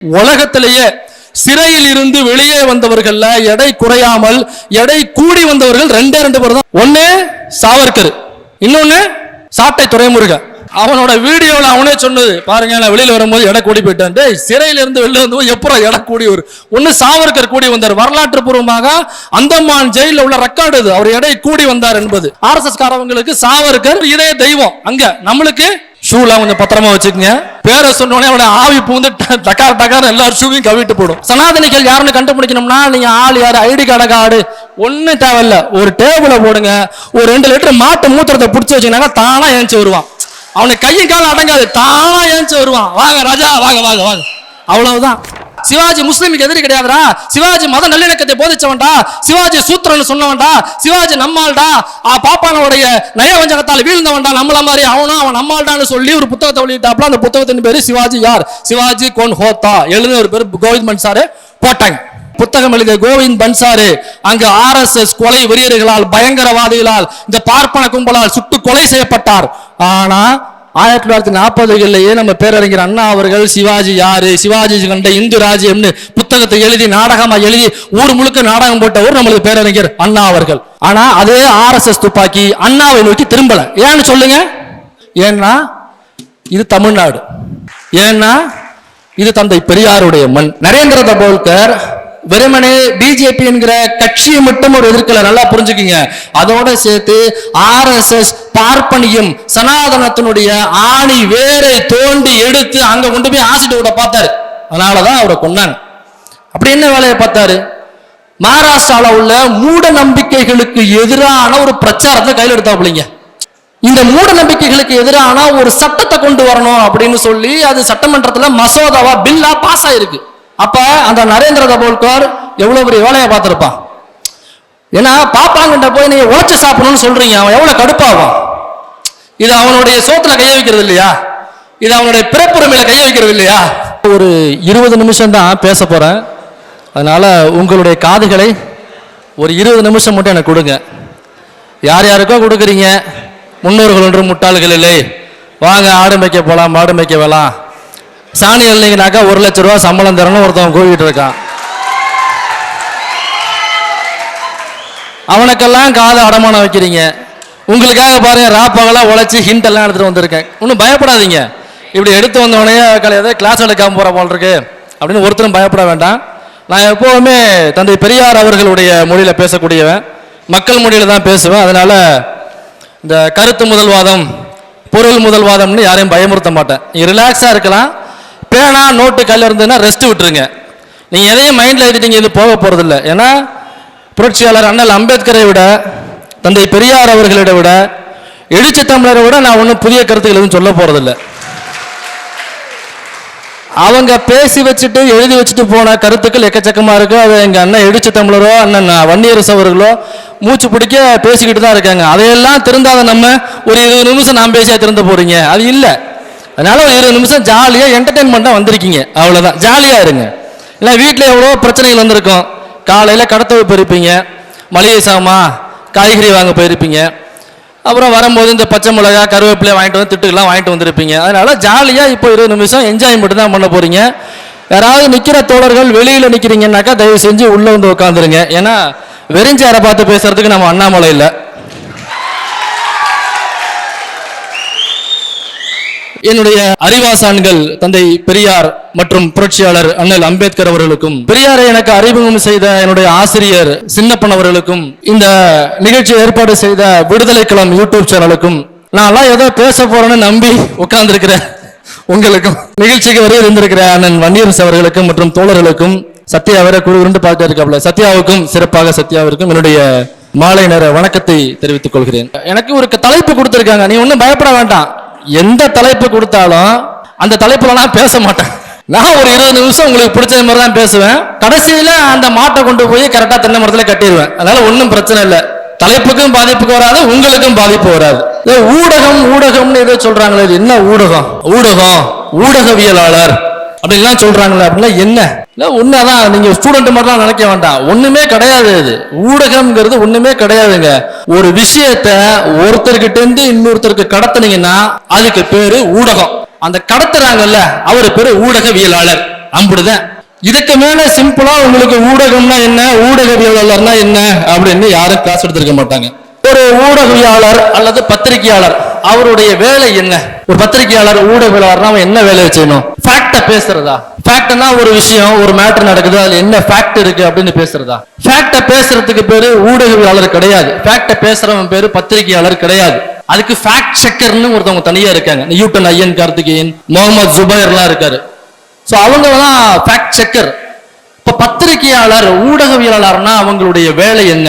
உலகத்திலேயே சிறையில் இருந்து வெளியே வந்தவர்கள்ல எடை குறையாமல் எடை கூடி வந்தவர்கள் ரெண்டு பேர் தான். ஒண்ணு சாவர்கர், இன்னொன்னு சாட்டை துரைமுருகன். அவனோட வீடியோல அவனே சொன்னது பாருங்க, நான் வெளியில வரும்போது எடை கூடி போயிட்டேன். சிறையில இருந்து வெளில வந்து எப்பறம் எடை கூடி வரும். ஒண்ணு சாவர்கர் கூடி வந்தார், வரலாற்று பூர்வமாக அந்தமான் ஜெயில உள்ள ரெக்கார்டு இது, அவர் எடை கூடி வந்தார் என்பது. RSS காரவங்களுக்கு சாவர்கர் இதே தெய்வம். அங்க நம்மளுக்கு ஷூலாம் கொஞ்சம் பத்திரமா வச்சுக்கோங்க. பேரை சொன்னோடனே அவனை ஆவி பூந்து டக்கார் டக்கார் எல்லாரும் ஷூவையும் கவிட்டு போடும். சனாதனிகள் யாருன்னு கண்டுபிடிக்கணும்னா நீங்க ஆள் யாரு, ஐடி கார்டு ஒன்னும் தேவையில்ல, ஒரு டேபிள போடுங்க, ஒரு 2 லிட்டர் மாட்டு மூத்திரத்தை பிடிச்சி வச்சுக்கினாங்க, தானா ஏஞ்சி வருவான். அவனுக்கு கையும் காலம் அடங்காது, தானா ஏஞ்சி வருவான். வாங்க ராஜா, வாங்க வாங்க வாங்க, அவ்வளவுதான். சிவாஜி முஸ்லிமுக்கு எதிரி கிடையாதுடா, சிவாஜி மத நல்லிணக்கத்தை போதிச்சவன்டா, சிவாஜி சூத்திரன்னு சொன்னவன்டா, சிவாஜி நம்மால்டா, பாப்பானோடைய நயவஞ்சகத்தால் வீழ்ந்தவன்டா, நம்மள மாதிரி அவனும் அவன் நம்மால்டான்னு சொல்லி ஒரு புத்தகத்தை வெளியிட்டாப்ல. அந்த புத்தகத்தின் பேரு சிவாஜி யார், சிவாஜி கோன் ஹோத்தா, எழுதின ஒரு பேரு கோவிந்த் பன்சாரு போட்டாங்க. புத்தகம் எழுதிய கோவிந்த் பன்சாரு அங்கு RSS கொலை வெறியர்களால், பயங்கரவாதிகளால், இந்த பார்ப்பன கும்பலால் சுட்டு கொலை செய்யப்பட்டார். ஆனா 1940களிலேயே நம்ம பேரறிஞர் அண்ணா அவர்கள் சிவாஜி யாரு, சிவாஜி கண்ட இந்து ராஜ்யம்னு புத்தகத்தை எழுதி நாடகமா எழுதி ஊர் முழுக்க நாடகம் போட்டவர் நம்மளுக்கு பேரறிஞர் அண்ணா அவர்கள். ஆனா அதே RSS துப்பாக்கி அண்ணாவை நோக்கி திரும்பல. ஏன்னு சொல்லுங்க? ஏன்னா இது தமிழ்நாடு, ஏன்னா இது தந்தை பெரியாருடைய மண். நரேந்திர தபோல்கர் வெறுமனே பிஜேபி என்கிற கட்சியை மட்டும் ஒரு எதிர்க்கல, நல்லா புரிஞ்சுக்கீங்க. அதோட சேர்த்து RSS பார்ப்பனியும் சனாதனத்தினுடைய ஆணி வேரை தோண்டி எடுத்து அங்க கொண்டு போய் ஆசிட் விட பார்த்தாரு. அதனாலதான் அவரை கொண்டாங்க. அப்படி என்ன வேலையை பார்த்தாரு? மகாராஷ்டிரால உள்ள மூட நம்பிக்கைகளுக்கு எதிரான ஒரு பிரச்சாரத்தை கையில் எடுத்தாப்புலிங்க. இந்த மூட நம்பிக்கைகளுக்கு எதிரான ஒரு சட்டத்தை கொண்டு வரணும் அப்படின்னு சொல்லி அது சட்டமன்றத்துல மசோதாவா பில்லா பாஸ் ஆயிருக்கு. அப்ப அந்த நரேந்திர தபோல்கர் எவ்வளவு பெரிய வேலையை பார்த்திருப்பான். ஏன்னா பாப்பாங்கிட்ட போய் நீங்க உழைச்சு சாப்பிடணும்னு சொல்றீங்க, அவன் எவ்வளவு கடுப்பாகும். இது அவனுடைய சோத்துல கைய வைக்கிறது இல்லையா, இது அவனுடைய பிறப்புரிமையில கைய வைக்கிறது இல்லையா. ஒரு 20 நிமிஷம் தான் பேச போறேன், அதனால உங்களுடைய காதுகளை ஒரு 20 நிமிஷம் மட்டும் எனக்கு கொடுங்க. யார் யாருக்கோ கொடுக்குறீங்க, முன்னோர்கள் ஒன்று முட்டாள்கள் இல்லை, வாங்க ஆடு மேய்க்க போலாம், மாடு மேய்க்க வேலாம், சாணி இல்லைங்கனாக்கா 1 லட்சம் ரூபா சம்பளம் தரணும் ஒருத்தவன் கூவிட்டு இருக்கான். அவனுக்கெல்லாம் காதை அடமானம் வைக்கிறீங்க. உங்களுக்காக பாருங்க, ராப்பகலா உழைச்சி ஹிண்ட் எல்லாம் எடுத்துட்டு வந்திருக்கேன். ஒன்றும் பயப்படாதீங்க. இப்படி எடுத்து வந்தவனே ஏதோ கிளாஸ் எடுக்காம போற போல் இருக்கு அப்படின்னு ஒருத்தரும் பயப்பட வேண்டாம். நான் எப்போவுமே தந்தை பெரியார் அவர்களுடைய மொழியில பேசக்கூடியவன், மக்கள் மொழியில தான் பேசுவேன். அதனால இந்த கருத்து முதல்வாதம், பொருள் முதல்வாதம்னு யாரையும் பயமுறுத்த மாட்டேன். நீங்க ரிலாக்ஸா இருக்கலாம். பேனா நோட்டு கையில் இருந்ததுன்னா ரெஸ்ட் விட்டுருங்க. நீங்க எதையும் மைண்ட்ல எழுதிட்டீங்க, இது போக போறது இல்லை. ஏன்னா புரட்சியாளர் அண்ணல் அம்பேத்கரை விட, தந்தை பெரியார் அவர்களை விட, எழுச்சி தமிழரை விட நான் ஒன்றும் புதிய கருத்துக்கள் எதுவும் சொல்ல போறதில்லை. அவங்க பேசி வச்சுட்டு எழுதி வச்சுட்டு போன கருத்துக்கள் எக்கச்சக்கமா இருக்கு. அது எங்க அண்ணன் எழுச்சி தமிழரோ அண்ணன் வன்னியரசு அவர்களோ மூச்சு பிடிக்க பேசிக்கிட்டு தான் இருக்காங்க. அதையெல்லாம் திருந்தாத நம்ம ஒரு 20 நிமிஷம் நான் பேசியா திருந்த போறீங்க, அது இல்லை. அதனால ஒரு 20 நிமிஷம் ஜாலியா என்டர்டைன்மெண்டா வந்திருக்கீங்க, அவ்வளவுதான். ஜாலியா இருங்க. இல்லை வீட்டில் எவ்வளோ பிரச்சனைகள் வந்திருக்கும். காலையில கடத்தவு போயிருப்பீங்க, மளிகை சாமா காய்கறி வாங்க போயிருப்பீங்க, அப்புறம் வரும்போது இந்த பச்சை மிளகா கருவேப்பிலை வாங்கிட்டு வந்து திட்டுக்கெல்லாம் வாங்கிட்டு வந்திருப்பீங்க. அதனால ஜாலியா இப்போ 20 நிமிஷம் என்ஜாய் மட்டும் தான் பண்ண போறீங்க. யாராவது நிக்கிற தோழர்கள் வெளியில நிக்கிறீங்கன்னாக்கா தயவு செஞ்சு உள்ள வந்து உட்காந்துருங்க. ஏன்னா வெறிஞ்சாரை பார்த்து பேசுறதுக்கு நம்ம அண்ணாமலை இல்லை. என்னுடைய அறிவாசான்கள் தந்தை பெரியார் மற்றும் புரட்சியாளர் அண்ணல் அம்பேத்கர் அவர்களுக்கும், பெரியாரை எனக்கு அறிமுகம் செய்த என்னுடைய ஆசிரியர் சின்னப்பன் அவர்களுக்கும், இந்த நிகழ்ச்சியை ஏற்பாடு செய்த விடுதலை களம் யூடியூப் சேனலுக்கும், நான் ஏதோ பேச போறேன்னு நம்பி உட்கார்ந்துருக்கிறேன் உங்களுக்கும், நிகழ்ச்சிக்கு வரையில் இருந்திருக்கிற அண்ணன் வன்னியரசு அவர்களுக்கும் மற்றும் தோழர்களுக்கும், சத்யா வேற குழுவிருந்து பார்க்க இருக்காப்ல சத்யாவுக்கும், சிறப்பாக சத்யாவிற்கும் என்னுடைய மாலை நேர வணக்கத்தை தெரிவித்துக் கொள்கிறேன். எனக்கு ஒரு தலைப்பு கொடுத்திருக்காங்க, நீ ஒன்றும் பயப்பட வேண்டாம். எந்த தலைப்பு கொடுத்தாலும் அந்த தலைப்புல நான் பேச மாட்டேன். நான் ஒரு 20 நிமிஷம் உங்களுக்கு பிடிச்ச மாதிரி தான் பேசுவேன். கடைசியில அந்த மாட்டை கொண்டு போய் கரெக்டா தென்னை மரத்துல கட்டிடுவேன். அதனால ஒன்றும் பிரச்சனை இல்லை. தலைப்புக்கும் பாதிப்புக்கு வராது, உங்களுக்கும் பாதிப்பு வராது. ஊடகம் ஊடகம்னு ஏதோ சொல்றாங்களே, என்ன ஊடகம்? ஊடகம் ஊடகவியலாளர் அப்படின்லாம் சொல்றாங்களே, அப்படின்னா என்ன? உண்மைதான். நீங்க ஸ்டூடெண்ட் மட்டும் நினைக்க வேண்டாம், ஒண்ணுமே கிடையாது. இது ஊடகம்ங்கிறது ஒண்ணுமே கிடையாதுங்க. ஒரு விஷயத்தை ஒருத்தர்கிட்ட இருந்து இன்னொருத்தருக்கு கடத்துனீங்கன்னா அதுக்கு பேரு ஊடகம். அந்த கடத்துறாங்கல்ல, அவரு பேரு ஊடகவியலாளர். அப்படிதான். இதுக்கு மேல சிம்பிளா உங்களுக்கு ஊடகம்னா என்ன, ஊடகவியலாளர்னா என்ன அப்படின்னு யாரும் காசு எடுத்திருக்க மாட்டாங்க. ஒரு ஊடகவியலாளர் அல்லது பத்திரிகையாளர் அவருடைய வேலை என்ன? ஒரு பத்திரிகையாளர் ஊடகவியலாளர்னா அவன் என்ன வேலை செய்யணும்? ஃபேக்ட பேசுறதா? ஃபேக்ட்னா ஒரு விஷயம், ஒரு மேட்டர் நடக்குது, அதுல என்ன ஃபேக்ட் இருக்கு அப்படின்னு பேசுறதா? ஃபேக்ட பேசுறதுக்கு பேரு ஊடகவியலாளர் கிடையாது. ஃபேக்ட பேசுறவன் பேரு பத்திரிகையாளர் கிடையாது. அதுக்கு ஃபேக்ட் செக்கர்னு ஒருத்தவங்க தனியா இருக்காங்க. நியூட்டன் ஐயன் கார்த்திகேயன், முகமது ஜுபைர்லாம் இருக்காரு. சோ அவங்க தான் ஃபேக்ட் செக்கர். இப்ப பத்திரிகையாளர் ஊடகவியலாளர்னா அவங்களுடைய வேலை என்ன?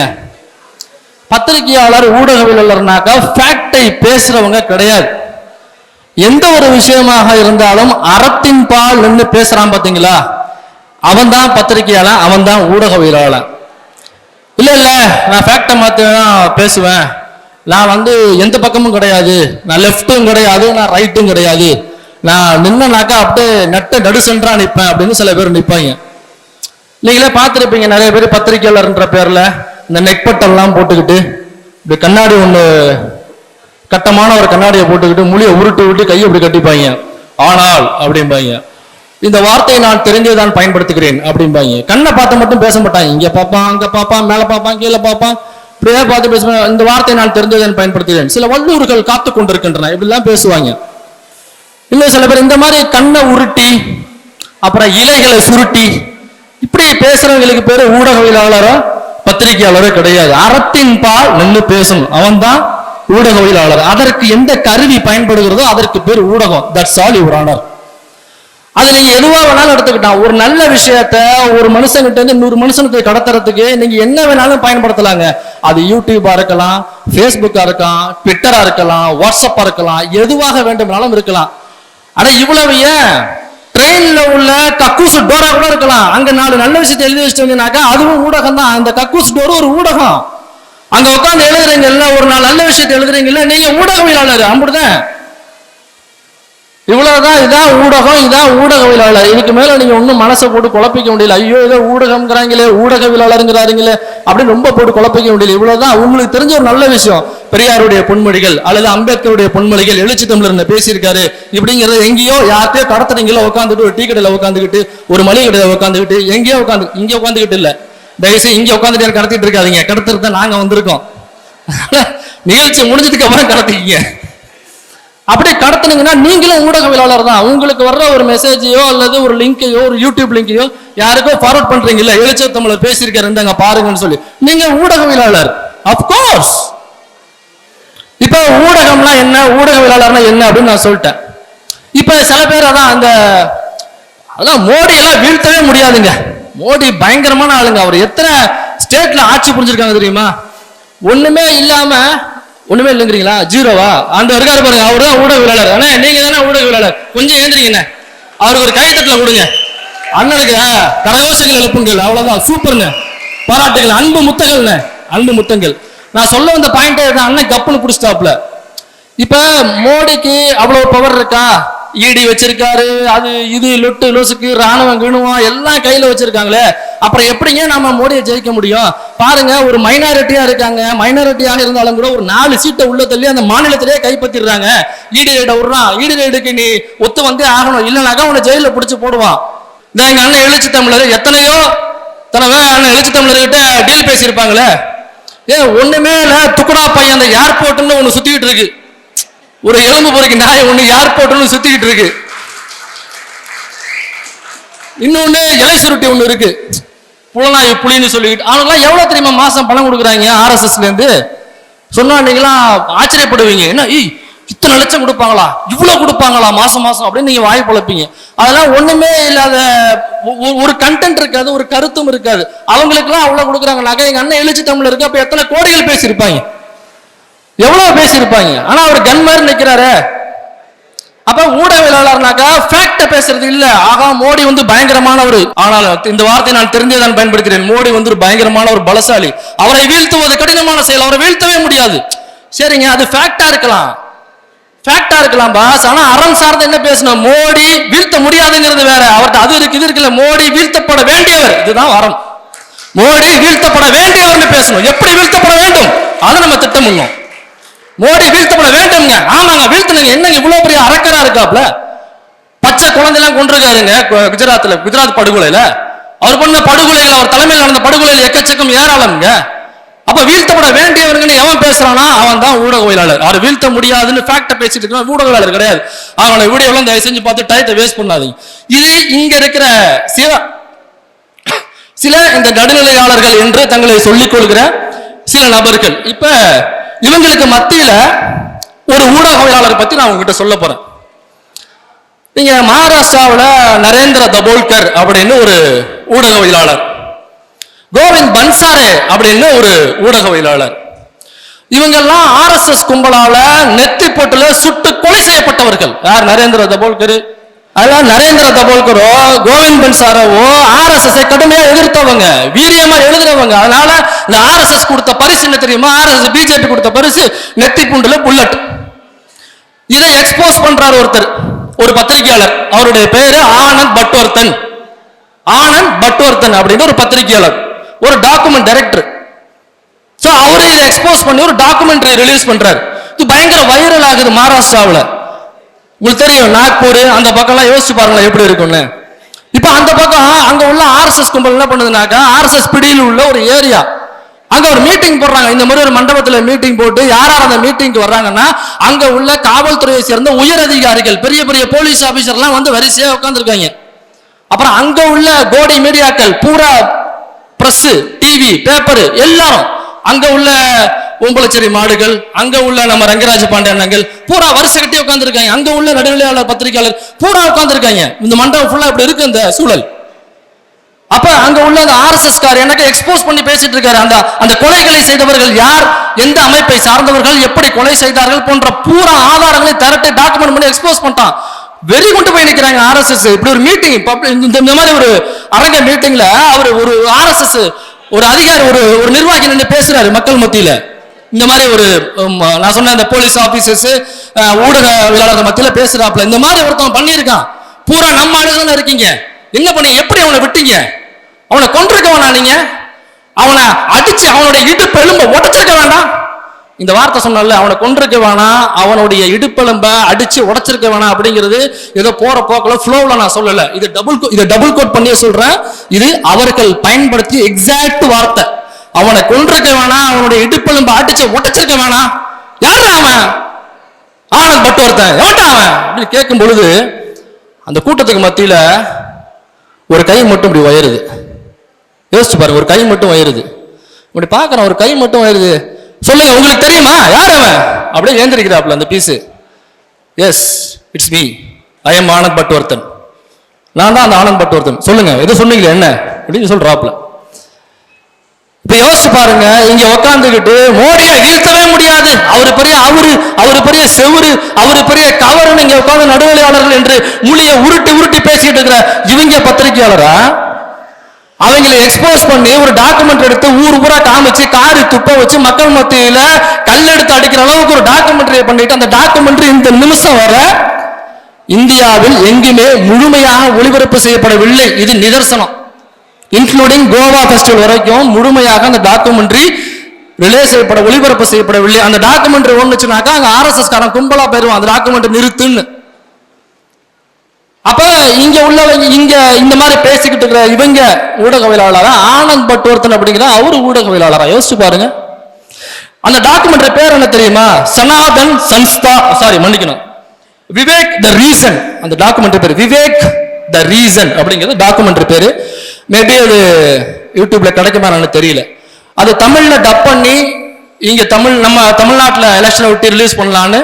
பத்திரிகையாளர் ஊடகவியலாளர்னாக்கா ஃபேக்டை பேசுறவங்க கிடையாது. எந்த ஒரு விஷயமாக இருந்தாலும் அறத்தின் பால் நின்று பேசுறான் பாத்தீங்களா, அவன் தான் பத்திரிகையாளர், அவன் தான் ஊடகவியலாளர். இல்ல இல்ல நான் ஃபேக்டை மாத்தி பேசுவேன், நான் எந்த பக்கமும் கிடையாது, நான் லெஃப்ட்டும் கிடையாது, நான் ரைட்டும் கிடையாது, நான் நின்னாக்கா அப்படியே நடு சென்றா நிற்பேன் அப்படின்னு சில பேர் நிற்பாங்க. நீங்களே பார்த்துருப்பீங்க, நிறைய பேர் பத்திரிகையாளர்ன்ற பேர்ல இந்த நெக்பட்டெல்லாம் போட்டுக்கிட்டு இப்படி கண்ணாடி ஒண்ணு கட்டமான ஒரு கண்ணாடியை போட்டுக்கிட்டு மொழியை உருட்டு விட்டு கையை இப்படி கட்டிப்பாங்க. ஆனால் அப்படிம்பாங்க, இந்த வார்த்தையை நான் தெரிஞ்சேதான் பயன்படுத்துகிறேன் அப்படிம்பாங்க. கண்ணை பார்த்து மட்டும் பேச மாட்டாங்க, இங்க பாப்பான், அங்க பாப்பான், மேல பாப்பான், கீழே பாப்பான், இப்படியே பார்த்து பேச. இந்த வார்த்தையை நான் தெரிஞ்சேதான் பயன்படுத்துகிறேன். சில வல்லூர்கள் காத்து கொண்டிருக்கின்றன, இப்படிலாம் பேசுவாங்க. இன்னும் சில பேர் இந்த மாதிரி கண்ணை உருட்டி அப்புறம் இலைகளை சுருட்டி இப்படி பேசுறவங்களுக்கு பேரு ஊடகவியலாளரோ பத்திரிகையாளரோ கிடையாது. அறத்தின் பால் நின்று பேசணும், அவன் தான் ஊடகவியலாளர். அதற்கு எந்த கருவி பயன்படுகிறதோ அதற்கு பேர் ஊடகம். That's all your honour. அது நீங்க எதுவா வேணாலும் எடுத்துக்கிட்டான். ஒரு நல்ல விஷயத்த ஒரு மனுஷங்கிட்ட இருந்து இன்னொரு மனுஷனுக்கு கடத்துறதுக்கு நீங்க என்ன வேணாலும் பயன்படுத்தலாங்க. அது யூடியூபா இருக்கலாம், ஃபேஸ்புக்கா இருக்கலாம், ட்விட்டரா இருக்கலாம், வாட்ஸ்அப்பா இருக்கலாம், எதுவாக வேண்டுமானாலும் இருக்கலாம். ஆனா இவ்வளவு ஏன் ட்ரெயின்ல உள்ள கக்கூஸ் டோரா கூட இருக்கலாம். அங்க 4 நல்ல விஷயத்தை எழுதி வச்சுட்டு வந்தீங்கன்னாக்கா அதுவும் ஊடகம் தான். அந்த கக்கூஸ் டோர் ஒரு ஊடகம். அங்க உட்காந்து எழுதுறீங்கல்ல, ஒரு 4 நல்ல விஷயத்தை எழுதுறீங்கல்ல, நீங்க ஊடகவியலாளர். அப்படிதான். இவ்வளவுதான். இதான் ஊடகம், இதான் ஊடகவியலாளர். இதுக்கு மேல நீங்க ஒன்னும் மனசை போட்டு குழப்பிக்க முடியல. ஐயோ ஏதோ ஊடகம்ங்கிறாங்களே, ஊடகவியலாளருங்கிறாருங்களே அப்படின்னு ரொம்ப போட்டு குழப்பிக்க முடியல. இவ்வளவுதான். உங்களுக்கு தெரிஞ்ச ஒரு நல்ல விஷயம், பெரியாருடைய பொன்மொழிகள் அல்லது அம்பேத்கருடைய பொன்மொழிகள், எழுச்சி தமிழர் பேசியிருக்காரு இப்படிங்கிறது எங்கேயோ யார்கிட்டயோ கடத்துறீங்களோ உட்காந்துட்டு, ஒரு டீ கடையில உட்காந்துக்கிட்டு, ஒரு மளிகை கடையில உட்காந்துக்கிட்டு, எங்கேயோ உட்காந்து, இங்க உட்காந்துக்கிட்டு இல்ல, தயவுசெய்து இங்க உட்காந்துட்டு கடத்திட்டு இருக்காதீங்க. கடத்துறது தான் நாங்க வந்திருக்கோம். நிகழ்ச்சி முடிஞ்சதுக்கு அப்புறம் கடத்திக்கிங்க. அப்படி கடத்துனீங்கன்னா நீங்களும் ஊடகவியலாளர் தான். உங்களுக்கு வர்ற ஒரு மெசேஜையோ அல்லது ஒரு லிங்கையோ, ஒரு யூடியூப் லிங்கையோ யாருக்கோ ஃபார்வர்ட் பண்றீங்கல்ல, எழுச்சி தமிழர் பேசியிருக்காரு இருந்தாங்க பாருங்கன்னு சொல்லி, நீங்க ஊடகவியலாளர். அப்கோர்ஸ். இப்ப ஊடகம்னா என்ன, ஊடகவியலாளர்னா என்ன அப்படின்னு நான் சொல்லிட்டேன். இப்ப சில பேர் அதான் மோடி எல்லாம் வீழ்த்தவே முடியாதுங்க. மோடி பயங்கரமான ஆளுங்க. அவர் எத்தனை ஸ்டேட்ல ஆட்சி புரிஞ்சிருக்காங்க தெரியுமா? ஒண்ணுமே இல்லாம, ஒண்ணுமே இல்லைங்கிறீங்களா, ஜீரோவா? அந்த இருக்காரு பாருங்க, அவர் தான் ஊடகவியலாளர். ஆனா நீங்க தானே ஊடகவியலாளர். கொஞ்சம் ஏந்திரீங்க, அவருக்கு ஒரு கைத்தட்டல கொடுங்க. அண்ணனுக்கு கரகோஷங்கள் எழுப்புங்கள். அவ்வளவுதான், சூப்பருங்க, பாராட்டுகள், அன்பு முத்தங்கள்னு, அன்பு முத்தங்கள். நான் சொல்ல வந்த பாயிண்ட் அண்ணன் கப்புன்னு பிடிச்சிட்டாப்ல. இப்ப மோடிக்கு அவ்வளவு பவர் இருக்கா? ஈடி வச்சிருக்காரு, அது இது லொட்டு லொசுக்கு, ராணுவம் கிணுவம் எல்லாம் கையில வச்சிருக்காங்களே, அப்புறம் எப்படிங்க நாம மோடியை ஜெயிக்க முடியும்? பாருங்க, ஒரு மைனாரிட்டியா இருக்காங்க. மைனாரிட்டியாக இருந்தாலும் கூட ஒரு 4 சீட்டை உள்ள தள்ளி அந்த மாநிலத்திலேயே கைப்பற்றிடுறாங்க. ஈடி ரைட விடுறான். ஈடி ரைடுக்கு நீ ஒத்து வந்தே ஆகணும், இல்லைனாக்கா உன்னை ஜெயில பிடிச்சு போடுவான். இந்த எங்க அண்ணன் எழுச்சி தமிழர் எத்தனையோ தடவை அண்ணன் எழுச்சி தமிழர்கிட்ட டீல் பேசியிருப்பாங்களே. ஒண்ணுமே இல்ல, துக்குடா பையன் அந்த ஏர்போர்ட்னு ஒண்ணு சுத்திக்கிட்டு இருக்கு. ஒரு எலும்பு பொறுக்கி நாய் ஒண்ணு ஏர்போர்ட்னு சுத்திக்கிட்டு இருக்கு. இன்னொன்னு இலை சுருட்டி ஒண்ணு இருக்கு, புலனாய் புலின்னு சொல்லிக்கிட்டு. அவனுக்குலாம் எவ்வளவு தெரியுமா மாசம் பணம் கொடுக்குறாங்க RSSல இருந்து? சொன்னா நீங்களாம் ஆச்சரியப்படுவீங்க. என்ன இத்தனை லட்சம் கொடுப்பாங்களா, இவ்வளவு கொடுப்பாங்களா மாசம் மாசம் அப்படின்னு நீங்க வாய் பழப்பீங்க. அதெல்லாம் ஒண்ணுமே இல்லாத, ஒரு கண்டென்ட் இருக்காது, ஒரு கருத்தும் இருக்காது. அவங்களுக்கு எல்லாம் அவ்வளவு கொடுக்குறாங்கனாக்கா எங்க அண்ணன் எழுச்சி தமிழ் இருக்கு, அப்ப எத்தனை கோடிகள் பேசியிருப்பாங்க, எவ்வளவு பேசியிருப்பாங்க. ஆனா அவர் கன் மாதிரி நிக்கிறாரு. அப்ப ஊடகவியலாளர்னாக்கா ஃபேக்ட பேசுறது இல்ல. ஆகா மோடி பயங்கரமானவர். ஆனால் இந்த வார்த்தையை நான் தெரிஞ்சே நான் பயன்படுத்துகிறேன். மோடி ஒரு பயங்கரமான ஒரு பலசாலி. அவரை வீழ்த்துவது கடினமான செயல், அவரை வீழ்த்தவே முடியாது. சரிங்க, அது ஃபேக்டா இருக்கலாம், ஃபேக்டா இருக்கலாம் பாஸ். ஆனா அறம் சார்ந்த என்ன பேசணும்? மோடி வீழ்த்த முடியாதுங்கிறது வேற, அவர்கிட்ட அது இருக்கு இது இருக்குல்ல. மோடி வீழ்த்தப்பட வேண்டியவர், இதுதான் அறம். மோடி வீழ்த்தப்பட வேண்டியவர்னு பேசணும். எப்படி வீழ்த்தப்பட வேண்டும் அதை நம்ம திட்டமிடணும். மோடி வீழ்த்தப்பட வேண்டும்ங்க. ஆமாங்க, வீழ்த்தணுங்க. என்ன இவ்வளவு பெரிய அரக்கரா இருக்காப்ல, பச்சை குழந்தைலாம் கொண்டிருக்காருங்க குஜராத் படுகொலையில. அவர் பண்ண படுகொலைகள், அவர் தலைமையில் நடந்த படுகொலையில் எக்கச்சக்கம் ஏராளம்ங்க. அப்ப வீழ்த்தப்பட வேண்டியவர்கள் எவன் பேசுறானா அவன் தான் ஊடகவியலாளர். அவர் வீழ்த்த முடியாதுன்னு ஃபேக்ட பேசிட்டு இருக்க ஊடகவியலாளர் கிடையாது. அவனை வீடியோலாம் தயவு செஞ்சு பார்த்து டயத்தை வேஸ்ட் பண்ணாதீங்க. இது இங்க இருக்கிற சில இந்த நடுநிலையாளர்கள் என்று தங்களை சொல்லிக் கொள்கிற சில நபர்கள். இப்ப இவங்களுக்கு மத்தியில ஒரு ஊடகவியலாளர் பத்தி நான் உங்ககிட்ட சொல்ல போறேன். நீங்க மகாராஷ்டிராவில் நரேந்திர தபோல்கர் அப்படின்னு ஒரு ஊடகவியலாளர், கோவிந்த் பன்சாரே அப்படின்னு ஒரு ஊடகவியலாளர், இவங்கெல்லாம் RSS கும்பலால நெத்தி போட்டுல சுட்டு கொலை செய்யப்பட்டவர்கள். யார்? நரேந்திர தபோல்கர். அதெல்லாம் நரேந்திர தபோல்கரோ கோவிந்த் பன்சாரவோ RSS கடுமையா எதிர்த்தவங்க, வீரியமா எழுதுறவங்க. அதனால இந்த RSS கொடுத்த பரிசு என்ன தெரியுமா? RSS BJP கொடுத்த பரிசு நெத்தி பூண்டுல புல்லட். இதை எக்ஸ்போஸ் பண்றாரு ஒருத்தர், ஒரு பத்திரிகையாளர். அவருடைய பேரு ஆனந்த் பட்வர்தன். ஆனந்த் பட்வர்தன் அப்படின்னு ஒரு பத்திரிகையாளர், ஒரு டாக்குமெண்ட் டைரக்டர். சோ அவரு இதை எக்ஸ்போஸ் பண்ணி ஒரு டாக்குமெண்ட்ரி ரிலீஸ் பண்றாரு. இது பயங்கர வைரல் ஆகுது மகாராஷ்டிராவில். உங்களுக்கு தெரியும் நாக்பூர் அந்த பக்கம்லாம் யோசிச்சு பாருங்களேன் எப்படி இருக்கும்னு. இப்ப அந்த பக்கம் அங்க உள்ள RSS கும்பல் என்ன பண்ணுதுனாக்கா, RSS பிடியில் உள்ள ஒரு ஏரியா, அங்க ஒரு மீட்டிங் போடுறாங்க. இந்த மாதிரி ஒரு மண்டபத்துல மீட்டிங் போட்டு யாரார் அந்த மீட்டிங்க்கு வர்றாங்கன்னா, அங்க உள்ள காவல்துறையை சேர்ந்த உயர் அதிகாரிகள், பெரிய பெரிய போலீஸ் ஆபீசர்லாம் வந்து வரிசையா உட்கார்ந்துருக்காங்க. அப்புறம் அங்க உள்ள கோடி மீடியாக்கள் பூரா, பிரஸ், டிவி, பேப்பர் எல்லாரும், அங்க உள்ள ஓம்பலச்சேரி மாடுகள், அங்க உள்ள நம்ம ரங்கராஜ பாண்டியண்ணங்கள் பூரா வருஷ கட்டி உட்கார்ந்துருக்காங்க. அங்க உள்ள நடுநிலையாளர் பத்திரிகையாளர் பூரா உட்கார்ந்துருக்காங்க. இந்த மண்டபம் ஃபுல்லா இப்படி இருக்கு இந்த சூழல். அப்ப அங்க உள்ள அந்த RSS கார் எனக்கு எக்ஸ்போஸ் பண்ணி பேசிட்டு இருக்காரு. அந்த கொலைகளை செய்தவர்கள் யார், எந்த அமைப்பை சார்ந்தவர்கள், எப்படி கொலை செய்தார்கள் போன்ற பூரா ஆதாரங்களை திரட்டி டாக்குமெண்ட் பண்ணி எக்ஸ்போஸ் பண்ணிட்டான். வெறி கொண்டு போய் நிற்கிறாங்க RSS. இப்படி ஒரு மீட்டிங், இந்த மாதிரி ஒரு அரங்க மீட்டிங்ல அவர் ஒரு RSS ஒரு அதிகாரி, ஒரு நிர்வாகி நின்று பேசுறாரு மக்கள் மத்தியில. இந்த மாதிரி ஒரு நான் சொன்ன இந்த போலீஸ் ஆபீசர்ஸ், ஊடகவியலாளர் மத்தியில பேசுறாப்ல. இந்த மாதிரி ஒருத்தவன் பண்ணியிருக்கான். பூரா நம்ம ஆளுதானே இருக்கீங்க, என்ன பண்ணீங்க, எப்படி அவனை விட்டீங்க, அவனை கொண்டிருக்க வேணாம், நீங்க அவனை அடிச்சு அவனுடைய இடுப்பு எலும்ப உடைச்சிருக்க வேண்டாம். இந்த வார்த்தை சொன்னால, அவனை கொண்டிருக்க வேணாம், அவனுடைய இடுப்பெலும்ப அடிச்சு உடைச்சிருக்க வேணாம் அப்படிங்கிறது ஏதோ போற போக்கல ஃப்ளோவில் நான் சொல்லல. இது டபுள் கோட் பண்ணி சொல்றேன். இது அவர்கள் பயன்படுத்திய எக்ஸாக்ட் வார்த்தை. அவனை கொண்டிருக்க வேணாம், அவனுடைய இடுப்பெலும்ப அடிச்சு உடைச்சிருக்க வேணாம். யாரு அவன்? ஆனந்த் பட்வர்தன். எவன்டா அவன் அப்படின்னு கேட்கும் பொழுது அந்த கூட்டத்துக்கு மத்தியில ஒரு கை மட்டும் இப்படி உயருது. யோசிச்சு பாருங்க, ஒரு கை மட்டும் உயருது. இப்படி பாக்குறேன், ஒரு கை மட்டும் உயருது. சொல்லுங்க, உங்களுக்கு தெரியுமா யார் அவன்? அப்படியே ஏந்திருக்கிறாப்ல அந்த piece. Yes, it's me, I am Anand Patwardhan. நான் தான் அந்த ஆனந்த் பட்வர்தன். சொல்லுங்க, எது சொன்னீங்களே என்ன அப்படின்னு சொல்றாப்ல. இப்ப யோசிச்சு பாருங்க, இங்க உட்காந்துக்கிட்டு மோடியை வீழ்த்தவே முடியாது, அவரு பெரிய செவுரு, அவரு பெரிய கவர்னு இங்க உட்கார்ந்து நடுநிலையாளர்கள் என்று மொழிய உருட்டி பேசிட்டு இருக்கிற இவங்க பத்திரிகையாளரா, அவங்களை எக்ஸ்போஸ் பண்ணி ஒரு டாக்குமெண்ட் எடுத்து ஊர் பூரா காமிச்சு காரி துப்ப வச்சு மக்கள் மத்தியில கல் எடுத்து அடிக்கிற அளவுக்கு ஒரு டாக்குமெண்ட்ரி பண்ணிட்டு, அந்த டாக்குமெண்ட்ரி இந்த நிமிஷம் வர இந்தியாவில் எங்குமே முழுமையாக ஒளிபரப்பு செய்யப்படவில்லை. இது நிதர்சனம். இன்க்ளூடிங் கோவா ஃபெஸ்டிவல் வரைக்கும் முழுமையாக அந்த டாக்குமெண்ட்ரி ரிலீஸ் செய்யப்பட, ஒளிபரப்பு செய்யப்படவில்லை. அந்த டாக்குமெண்ட்ரி ஒண்ணுச்சுனாக்கா அங்க RSS காரன் கும்பலா போயிருவான் அந்த டாக்குமெண்ட்ரி நிறுத்துன்னு. அப்ப இங்க உள்ளவங்க இங்க இந்த மாதிரி பேசிக்கிட்டு இருக்கிற இவங்க ஊடகவியலாளரா, ஆனந்த் பட்வர்தன் அப்படிங்கிற அவரு ஊடகவியலாளரா? யோசிச்சு பாருங்க. அந்த டாக்குமெண்ட்ரி பேர் என்ன தெரியுமா? சனாதன் சன்ஸ்தா, மன்னிக்கணும், விவேக் த ரீசன். அந்த டாக்குமெண்ட்ரி பேரு விவேக் த ரீசன் அப்படிங்கிறது டாக்குமெண்ட்ரி பேரு. மேபி அது யூடியூப்ல கிடைக்குமா தெரியல. அது தமிழ்ல டப் பண்ணி இங்க நம்ம தமிழ்நாட்டில் எலெக்ஷனை விட்டு ரிலீஸ் பண்ணலான்னு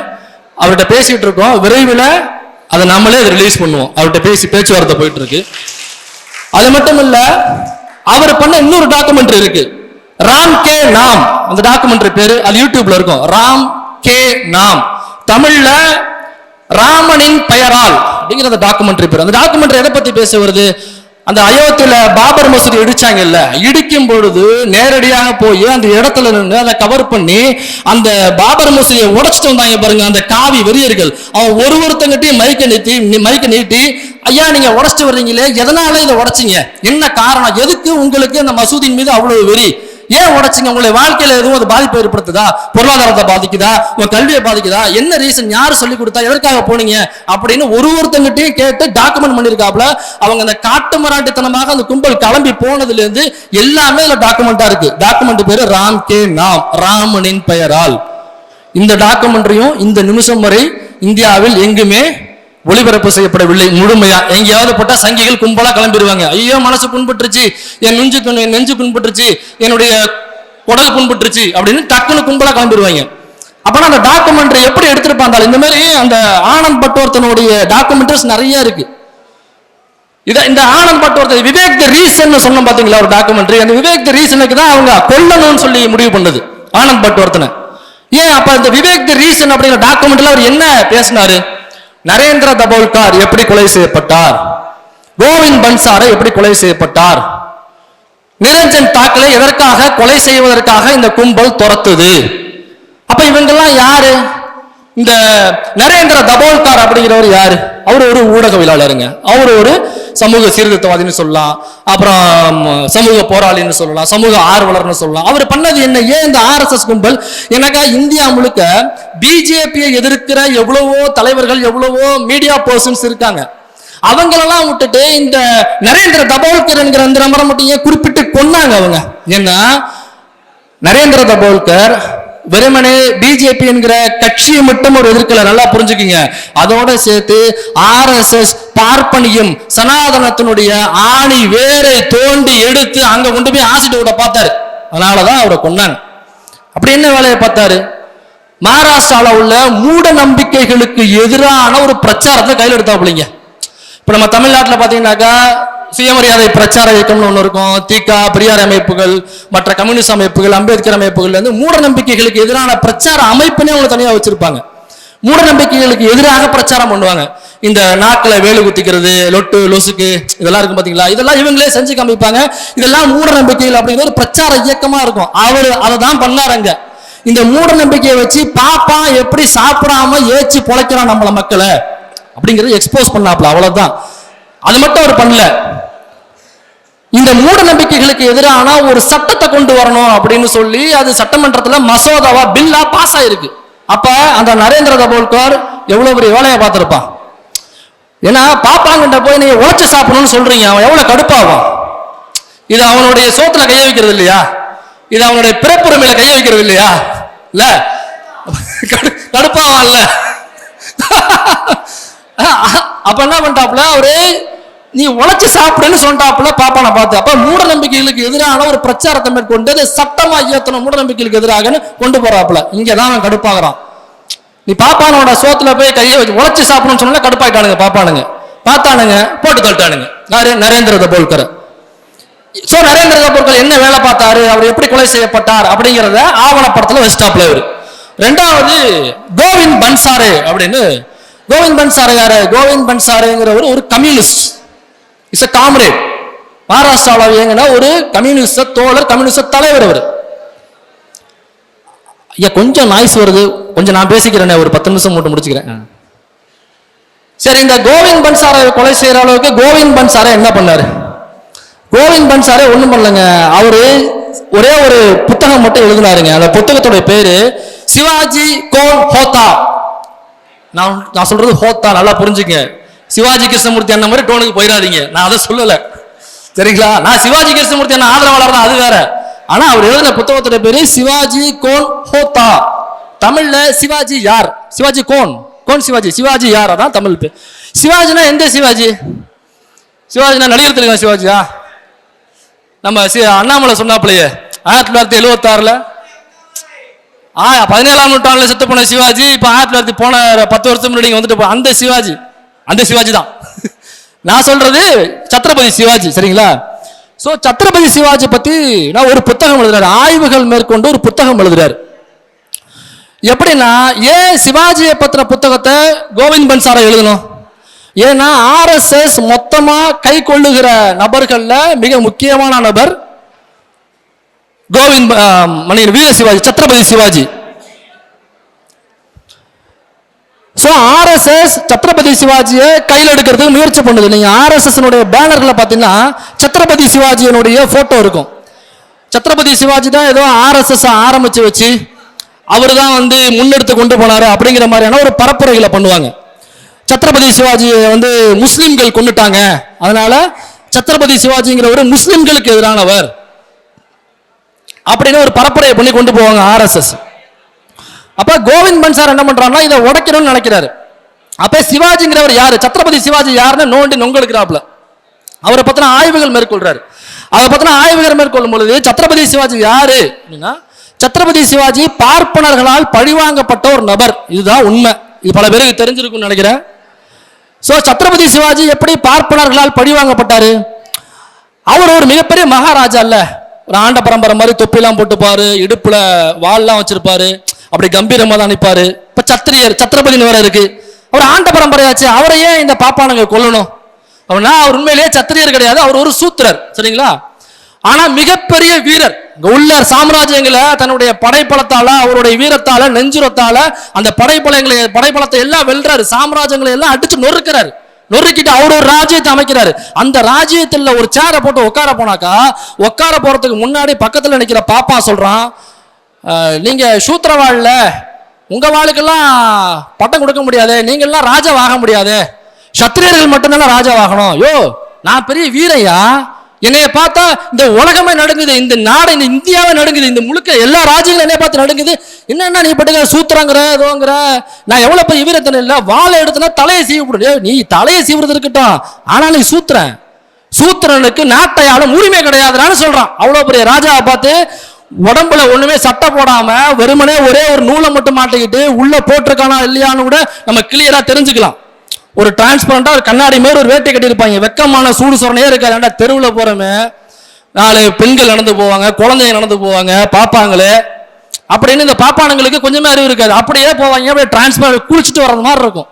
அவர்கிட்ட பேசிட்டு இருக்கோம். விரைவில் அதை நம்மளே ரிலீஸ் பண்ணுவோம். அவர்கிட்ட பேச்சுவார்த்தை போயிட்டு இருக்கு. அது மட்டும் இல்ல, அவர் பண்ண இன்னொரு டாக்குமெண்ட்ரி இருக்கு, ராம் கே நாம். அந்த டாக்குமெண்ட்ரி பேரு அது யூடியூப்ல இருக்கும், ராம் கே நாம். தமிழ்ல ராமனின் பெயரால் அப்படிங்கிற அந்த டாக்குமெண்ட்ரி பேர். அந்த டாக்குமெண்ட்ரி எதை பத்தி பேச வருது? அந்த அயோத்தியில பாபர் மசூதி இடிச்சாங்கல்ல, இடிக்கும் பொழுது நேரடியாக போய் அந்த இடத்துல நின்று அதை கவர் பண்ணி அந்த பாபர் மசூதியை உடைச்சிட்டு வந்தாங்க பாருங்க அந்த காவி வெறியர்கள். அவன் ஒருத்தங்கிட்டையும் மைக்க நீட்டி ஐயா நீங்க உடைச்சிட்டு வர்றீங்களே, எதனால இதை உடைச்சிங்க, என்ன காரணம், எதுக்கு உங்களுக்கு அந்த மசூதியின் மீது அவ்வளவு வெறி, ஏன் உடைச்சிங்க? உங்களுடைய வாழ்க்கையில எதுவும் அது பாதிப்பை ஏற்படுத்துதா? பொருளாதாரத்தை பாதிக்குதா? உங்க கல்வியை பாதிக்குதா? என்ன ரீசன்? யாரு சொல்லி கொடுத்தா? எதற்காக போனீங்க அப்படின்னு ஒருத்தங்கிட்டையும் கேட்டு டாக்குமெண்ட் பண்ணிருக்காப்ல. அவங்க அந்த காட்டு மராட்டித்தனமாக அந்த கும்பல் கிளம்பி போனதுல இருந்து எல்லாமே டாக்குமெண்டா இருக்கு. டாக்குமெண்ட் பேரு ராம் கே நாம், ராமனின் பெயரால். இந்த டாக்குமெண்ட்ரியும் இந்த நிமிஷம் வரை இந்தியாவில் எங்குமே ஒளிபரப்பு செய்யப்படவில்லை முழுமையா. எங்கேயாவது போட்டா சங்கிகள் கும்பலா கிளம்பிடுவாங்க. ஐயோ மனசு புண்பட்டுருச்சு, என் நெஞ்சு புண்பட்டுருச்சு, என்னுடைய உடல் புண்பட்டுருச்சு அப்படின்னு டக்குன்னு கும்பலா கிளம்பிடுவாங்க. அப்பனா அந்த டாக்குமெண்ட்ரி எப்படி எடுத்திருப்பாங்க? இந்த மாதிரி அந்த ஆனந்த் பட்டோர்த்தனுடைய டாக்குமெண்ட்ரிஸ் நிறைய இருக்கு. இந்த ஆனந்த் பட்டோர்த்தன் விவேக் தி ரீசன் சொன்ன பாத்தீங்களா ஒரு டாக்குமெண்ட்ரி. அந்த விவேக் தி ரீசனுக்கு தான் அவங்க கொல்லணும்னு சொல்லி முடிவு பண்ணது ஆனந்த் பட்டோர்த்தனை. ஏன் அப்ப இந்த விவேக் தி ரீசன் அப்படிங்கிற டாக்குமெண்ட்ல அவர் என்ன பேசினாரு? நரேந்திர தபோல்கர் எப்படி கொலை செய்யப்பட்டார், கோவிந்த் பன்சாரை எப்படி கொலை செய்யப்பட்டார், நிரஞ்சன் தாக்கலே எதற்காக கொலை செய்வதற்காக இந்த கும்பல் துரத்துது. அப்ப இவங்கெல்லாம் யாரு? இந்த நரேந்திர தபோல்கர் அப்படிங்கிறவர் யாரு? அவர் ஒரு ஊடகவியலாளருங்க. அவர் ஒரு சமூக சீர்திருத்தவாதின்னு சொல்லலாம், அப்புறம் சமூக போராளின்னு சொல்லலாம், சமூக ஆர்வலர்னு சொல்லலாம். அவர் பண்ணது என்ன? ஏன் இந்த RSS கும்பல் எனக்கா இந்தியா முழுக்க பிஜேபியை எதிர்க்கிற எவ்வளவோ தலைவர்கள், எவ்வளவோ மீடியா பர்சன்ஸ் இருக்காங்க. அவங்களெல்லாம் விட்டுட்டு இந்த நரேந்திர தபோல்கர் என்கிற அந்த நம்பரை மட்டும் ஏன் குறிப்பிட்டு கொன்னாங்க அவங்க? ஏன்னா நரேந்திர தபோல்கர் வெறுமனே பிஜேபி என்கிற கட்சியை மட்டும் ஒரு எதிர்க்கல, நல்லா புரிஞ்சுக்குங்க. அதோட சேர்த்து RSS பார்ப்பனியம் சனாதனத்தினுடைய ஆணி வேரை தோண்டி எடுத்து அங்க கொண்டு போய் ஆசிட் விட பார்த்தாரு. அதனாலதான் அவரை கொன்னாங்க. அப்படி என்ன வேலையை பார்த்தாரு? மகாராஷ்டிரால உள்ள மூட நம்பிக்கைகளுக்கு எதிரான ஒரு பிரச்சாரத்தை கையில் எடுத்தாப்புலிங்க. இப்ப நம்ம தமிழ்நாட்டில் பாத்தீங்கன்னாக்கா சுயமரியாதை பிரச்சார இயக்கம்னு ஒன்று இருக்கும். திக, பெரியார் அமைப்புகள், மற்ற கம்யூனிஸ்ட் அமைப்புகள், அம்பேத்கர் அமைப்புகள் வந்து மூட நம்பிக்கைகளுக்கு எதிரான பிரச்சார அமைப்புனே அவங்க தனியாக வச்சிருப்பாங்க. மூட நம்பிக்கைகளுக்கு எதிராக பிரச்சாரம் பண்ணுவாங்க. இந்த நாக்கில் வேலு குத்திக்கிறது, லொட்டு லொசுக்கு இதெல்லாம் இருக்கும் பாத்தீங்களா? இதெல்லாம் இவங்களே செஞ்சு காமிப்பாங்க. இதெல்லாம் மூட நம்பிக்கைகள் அப்படிங்கிற ஒரு பிரச்சார இயக்கமா இருக்கும். அவர் அதை தான் பண்ணாருங்க. இந்த மூட நம்பிக்கையை வச்சு பாப்பா எப்படி சாப்பிடாம ஏச்சு பொழைக்கிறான் நம்மள மக்களை அப்படிங்கறது எக்ஸ்போஸ் பண்ணாப்ல, அவ்வளவுதான். அது மட்டும் அவர் பண்ணல. இந்த மூட நம்பிக்கைகளுக்கு எதிரான ஒரு சட்டத்தை கொண்டு வரணும் அப்படின்னு சொல்லி அது சட்டமன்றத்தில் மசோதாவா பில்லா பாஸ் ஆயிருக்கு. அப்ப அந்த நரேந்திர தபோல்கர் எவ்வளவு பெரிய வேலையை பார்த்திருப்பான். ஏன்னா பாப்பாங்கிட்ட போய் நீங்க உழைச்சு சாப்பிடணும்னு சொல்றீங்க, அவன் எவ்வளவு கடுப்பாகும். இது அவனுடைய சோத்துல கைய வைக்கிறது இல்லையா? இது அவனுடைய பிறப்புரிமையில கைய வைக்கிறது இல்லையா? இல்ல கடுப்பாவான்ல. அப்ப என்ன பண்ணிட்டாப்ல அவரு, நீ உழைச்சு சாப்பிடுன்னு சொன்னாப்புல பாப்பான பார்த்து. அப்ப மூட நம்பிக்கைகளுக்கு எதிரான ஒரு பிரச்சாரத்தை மேற்கொண்டு அதை சட்டமா இயற்றணும், மூட நம்பிக்கைகளுக்கு எதிராக கொண்டு போறாப்புல. இங்கதான் அவன் கடுப்பாகிறான். நீ பாப்பானோட சோத்துல போய் கையை வச்சு உழைச்சு சாப்பிடணும்னு சொன்னா கடுப்பாயிட்டானுங்க பாப்பானுங்க. பார்த்தானுங்க, போட்டு தள்ளிட்டானுங்க. யாரு? நரேந்திர தபோல்கர். சோ நரேந்திர தபோல்கர் என்ன வேலை பார்த்தாரு, அவர் எப்படி கொலை செய்யப்பட்டார் அப்படிங்கிறத ஆவணப்படத்துல வச்சுட்டாப்ல இவரு. ரெண்டாவது கோவிந்த் பன்சாரே அப்படின்னு. கோவிந்த் பன்சாரே யாரு? கோவிந்த் பன்சாரேங்கிறவர் ஒரு கம்யூனிஸ்ட், இஸ் எ காம்ரேட். மகாராஷ்டிராவில் இயங்கின ஒரு கம்யூனிஸ்ட தோழர், கம்யூனிஸ்ட தலைவர் அவர். ஐயா கொஞ்சம் நாய்ஸ் வருது, கொஞ்சம் நான் பேசிக்கிறேன், ஒரு 10 நிமிஷம் மட்டும் முடிச்சுக்கிறேன். சரி, இந்த கோவிந்த் பன்சாரை கொலை செய்யற அளவுக்கு கோவிந்த் பன்சாரே என்ன பண்ணாரு? கோவிந்த் பன்சாரே ஒண்ணும் பண்ணலங்க. அவரு ஒரே ஒரு புத்தகம் மட்டும் எழுதினாருங்க. அந்த புத்தகத்தோட பேரு சிவாஜி கோன் ஹோத்தா. நான் சொல்றது ஹோத்தா, நல்லா புரிஞ்சுங்க. சிவாஜி கிருஷ்ணமூர்த்தி அண்ணன் மாதிரி டோனுக்கு போயிடாதீங்க, நான் அதை சொல்லல, சரிங்களா? நான் சிவாஜி கிருஷ்ணமூர்த்தி அண்ணன் ஆதரவாளர் தான், அது வேற. ஆனா அவர் எழுதின புத்தகத்தோட பேரு சிவாஜி கோன் ஹோத்தா. தமிழ்ல சிவாஜி யார்? சிவாஜி கோன், கோன் சிவாஜி, சிவாஜி யார்? அதான் தமிழ் பேர். சிவாஜினா எந்த சிவாஜி? சிவாஜினா நடிகர் திலகம் சிவாஜியா? நம்ம அண்ணாமலை சொன்னாப்பிலையே 1976 17ஆம் நூற்றாண்டுல செத்து போன சிவாஜி இப்ப 1900 போன 10 வருஷம் முன்னாடி வந்துட்டு அந்த சிவாஜி, அந்த சிவாஜி தான். நான் சொல்றது சத்ரபதி சிவாஜி, சரிங்களா? சோ சத்ரபதி சிவாஜி பத்தி நான் ஒரு புத்தகம் எழுதுறாரு, ஆய்வுகள் மேற்கொண்டு ஒரு புத்தகம் எழுதுறாரு. எப்படின்னா, ஏன் சிவாஜியை பத்தின புத்தகத்தை கோவிந்த் பன்சாரா எழுதணும்? ஏன்னா RSS மொத்தமா கை கொள்ளுகிற நபர்கள்ல மிக முக்கியமான நபர் கோவிந்த் வீர சிவாஜி, சத்ரபதி சிவாஜி. சோ RSS சத்ரபதி சிவாஜியை கையில் எடுக்கிறதுக்கு முயற்சி பண்ணுது. நீங்க RSS பேனர்களை பார்த்தீங்கன்னா சத்ரபதி சிவாஜியினுடைய போட்டோ இருக்கும். சத்ரபதி சிவாஜி தான் ஏதோ RSS ஆரம்பிச்சு வச்சு அவர் தான் வந்து முன்னெடுத்து கொண்டு போனாரு அப்படிங்கிற மாதிரியான ஒரு பரப்புரைகளை பண்ணுவாங்க. சத்ரபதி சிவாஜியை வந்து முஸ்லிம்கள் கொண்டுட்டாங்க, அதனால சத்ரபதி சிவாஜிங்கிறவர் முஸ்லிம்களுக்கு எதிரானவர் அப்படின்னு ஒரு பரப்புரையை பண்ணி கொண்டு போவாங்க RSS. அப்ப கோவிந்த் பன்சார் என்ன பண்றாருன்னா இதை உடைக்கணும்னு நினைக்கிறாரு. அப்ப சிவாஜிங்கிறவர் யாரு, சத்ரபதி சிவாஜி யாருன்னு நோண்டி நொங்கெடுக்கிறாப்ல. அவரை பத்தின ஆய்வுகள் மேற்கொள்றாரு. அதை பத்தின ஆய்வுகள் மேற்கொள்ளும் பொழுது சத்ரபதி சிவாஜி யாரு அப்படின்னா, சத்ரபதி சிவாஜி பார்ப்பனர்களால் பழிவாங்கப்பட்ட ஒரு நபர். இதுதான் உண்மை. இது பல பேருக்கு தெரிஞ்சிருக்கும்னு நினைக்கிறேன். சோ சத்ரபதி சிவாஜி எப்படி பார்ப்பனர்களால் பழிவாங்கப்பட்டாரு? அவர் ஒரு மிகப்பெரிய மகாராஜா இல்ல, ஒரு ஆண்ட பரம்பரை மாதிரி தொப்பிலாம் போட்டுப்பாரு, இடுப்புல வாள்லாம் வச்சிருப்பாரு, அப்படி கம்பீரமா தான் நிற்பாரு. இப்ப சத்ரபதினு வேற இருக்கு, அவர் ஆண்ட பரம்பரையாச்சு, அவரையே இந்த பாப்பானுங்க கொல்லணும் அப்படின்னா அவர் உண்மையிலேயே சத்திரியர் கிடையாது, அவர் ஒரு சூத்திரர். சரிங்களா? ஆனா மிகப்பெரிய வீரர். உள்ள சாம்ராஜ்யங்களை தன்னுடைய படைப்பலத்தால, அவருடைய வீரத்தால, நெஞ்சுரத்தால அந்த படைப்பலத்தை எல்லாம் வெல்றாரு. சாம்ராஜ்யங்களை எல்லாம் அடிச்சு நொறுக்கிறாரு. நொறுக்கிட்டு அவர் ஒரு ராஜ்யத்தை அமைக்கிறாரு. அந்த ராஜ்யத்துல ஒரு சேரை போட்டு உட்கார போனாக்கா, உட்கார போறதுக்கு முன்னாடி பக்கத்துல நிக்கிற பாப்பா சொல்றான், நீங்க சூத்திரவாழ்ல உங்க வாளுக்கெல்லாம் பட்டம் கொடுக்க முடியாது, நீங்க எல்லாம் ராஜாவாக முடியாது, சத்திரியர்கள் மட்டும்தான் ராஜாவாகணும். யோ நான் பெரிய வீரையா, என்னைய பார்த்தா இந்த உலகமே நடுங்குது, இந்த நாடு இந்த இந்தியாவே நடுங்குது, இந்த முழுக்க எல்லா ராஜ்யங்களும் என்னைய பார்த்து நடுங்குது, என்னன்னா நீ பட்டுக்க சூத்திரங்கிற ஏதோங்கிற, நான் எவ்வளவு பெரிய வீரத்தனை இல்லை, வாழை எடுத்துனா தலையை சீவிடு, நீ தலையை சீவுறது இருக்கட்டும், ஆனா நீ சூத்திரனுக்கு நாட்டையாலும் உரிமை கிடையாதுன்னு சொல்றான். அவ்வளவு பெரிய ராஜாவை பார்த்து உடம்புல ஒண்ணுமே சட்டை போடாம வெறுமனே ஒரே ஒரு நூலை மட்டும் மாட்டிக்கிட்டு உள்ள போட்டிருக்கானா இல்லையான்னு கூட நம்ம கிளியரா தெரிஞ்சுக்கலாம். ஒரு டிரான்ஸ்பரண்டா ஒரு கண்ணாடி மாதிரி ஒரு வேட்டை கட்டி இருப்பாங்க, வெக்கமான சூடு சொரணையே இருக்காது. தெருவில் போறமே 4 பெண்கள் நடந்து போவாங்க, குழந்தைங்க நடந்து போவாங்க, பாப்பாங்களே அப்படின்னு இந்த பாப்பானுங்களுக்கு கொஞ்சமே அறிவு இருக்காது. அப்படியே போவாங்க, அப்படியே டிரான்ஸ்பரண்ட் குளிச்சுட்டு வர்றது மாதிரி இருக்கும்.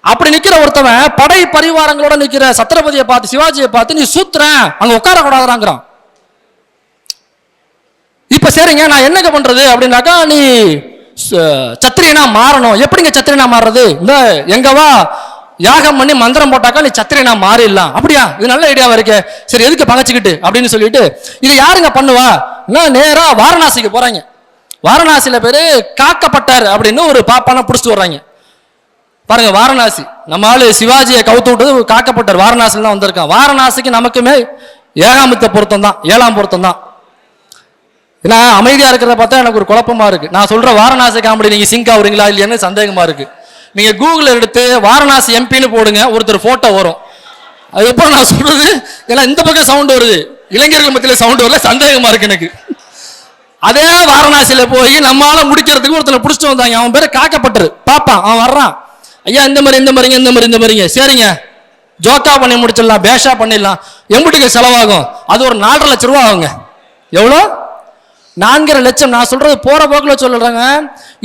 அப்படி நிக்கிற ஒருத்தவன் படை பரிவாரங்களோட நிக்கிற சத்ரபதியை பார்த்து, சிவாஜியை பார்த்து, நீ சூத்திரன் அங்க உட்கார கூடாதுறாங்கிறான். இப்ப சரிங்க நான் என்னங்க பண்றது அப்படின்னாக்கா, நீ சத்திரியனா மாறணும். எப்படிங்க சத்திரியனா மாறுறது? இந்த எங்கவா யாகம் பண்ணி மந்திரம் போட்டாக்கா நீ சத்திரியனா மாறிடலாம். அப்படியா, இது நல்ல ஐடியாவா இருக்கு, சரி எதுக்கு பகச்சிக்கிட்டு அப்படின்னு சொல்லிட்டு இதை யாருங்க பண்ணுவா? நேரா வாரணாசிக்கு போறாங்க. வாரணாசியில பேரு காக்கப்பட்டார் அப்படின்னு ஒரு பாப்பான புடிச்சிட்டு வர்றாங்க. பாருங்க, வாரணாசி நம்ம ஆளு சிவாஜியை கவுத்து விட்டது காக்கப்பட்டார், வாரணாசில தான் வந்திருக்கான். வாரணாசிக்கு நமக்குமே ஏகாமித்த பொருத்தம் தான், 7ஆம் பொருத்தம் தான். ஏன்னா அமைதியா இருக்கிறத பார்த்தா எனக்கு ஒரு குழப்பமா இருக்கு. நான் சொல்ற வாரணாசி காமெடி நீங்க சிங்க் ஆகுறீங்களா இல்லையான்னு சந்தேகமா இருக்கு. நீங்க கூகுள் எடுத்து வாரணாசி எம்பின்னு போடுங்க, ஒருத்தர் போட்டோ வரும். அது எப்போ நான் சொல்றது, ஏன்னா இந்த பக்கம் சவுண்ட் வருது, இளைஞர்கள் மத்தியில சவுண்ட் வரல, சந்தேகமா இருக்கு எனக்கு. அதே வாரணாசியில போய் நம்மளால முடிக்கிறதுக்கு ஒருத்தனை பிடிச்சிட்டு வந்தாங்க. அவன் பேரு காக்கப்பட்டரு. பாப்பான், அவன் வர்றான், ஐயா இந்த மாதிரிங்க சரிங்க ஜோக்கா பண்ணி முடிச்சிடலாம், பேஷா பண்ணிடலாம், எம்புட்டுக்கு செலவாகும்? அது ஒரு 4.5 லட்சம் ரூபா ஆகுங்க. எவ்வளோ? 4.5 லட்சம். நான் சொல்றது போற போக்குல சொல்றாங்க,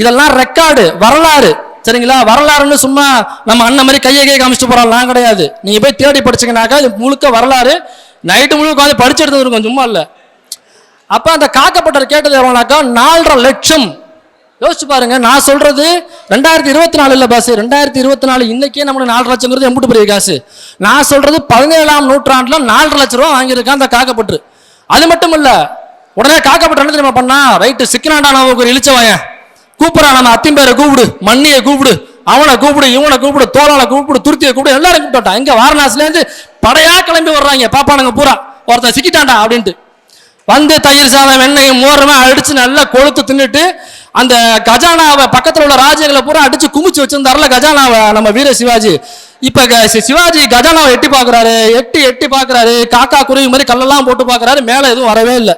இதெல்லாம் ரெக்கார்டு, வரலாறு. சரிங்களா? வரலாறுன்னு சும்மா நம்ம அண்ணன் மாதிரி கையை காமிச்சிட்டு போறான் கிடையாது. நீங்க போய் தேடி படிச்சீங்கன்னாக்கா இது முழுக்க வரலாறு. நைட்டு முழுக்க வந்து படிச்சு எடுத்து இருக்கும், சும்மா இல்ல. அப்ப அந்த காக்கப்பட்டர் கேட்டது எவ்வளோனாக்கா 4.5 லட்சம். யோசிச்சு பாருங்க. நான் சொல்றது 2024 இல்ல பாஸ், 2024 இன்னைக்கே நம்மளுக்கு 4.5 லட்சங்கிறது எம்பிட்டு பெரிய காசு. நான் சொல்றது 17ஆம் நூற்றாண்டுல 4.5 லட்சம் ரூபா வாங்கியிருக்கான் அந்த காக்கப்பட்டு. அது மட்டும் இல்ல, உடனே காக்கப்பட்ட என்ன தெரியுமா பண்ணா, ரைட்டு சிக்கனாண்டா நமக்கு ஒரு இழிச்சவாயன் கூப்பிடா, நம்ம அத்திம்பேரை கூப்பிடு, மண்ணியை கூப்பிடு, அவனை கூப்பிடு, இவனை கூப்பிடு, தோளால கூப்பிடு, துருத்தியை கூப்பிடு, எல்லாரும் கூப்பிட்டான். இங்க வாரணாசில இருந்து படையா கிளம்பி வர்றாங்க பாப்பானுங்க பூரா, ஒருத்தன் சிக்கிட்டாண்டா அப்படின்ட்டு வந்து தயிர் சாதம் வெண்ணையும் மோரமா அடிச்சு நல்லா கொழுத்து தின்னுட்டு அந்த கஜானாவை பக்கத்துல உள்ள ராஜ்யங்களை பூரா அடிச்சு குமிச்சு வச்சிருந்தாருல கஜானாவை நம்ம வீர சிவாஜி. இப்ப சிவாஜி கஜானாவை எட்டி பாக்குறாரு, காக்கா குருவி மாதிரி கல்லெல்லாம் போட்டு பாக்குறாரு, மேல எதுவும் வரவே இல்லை.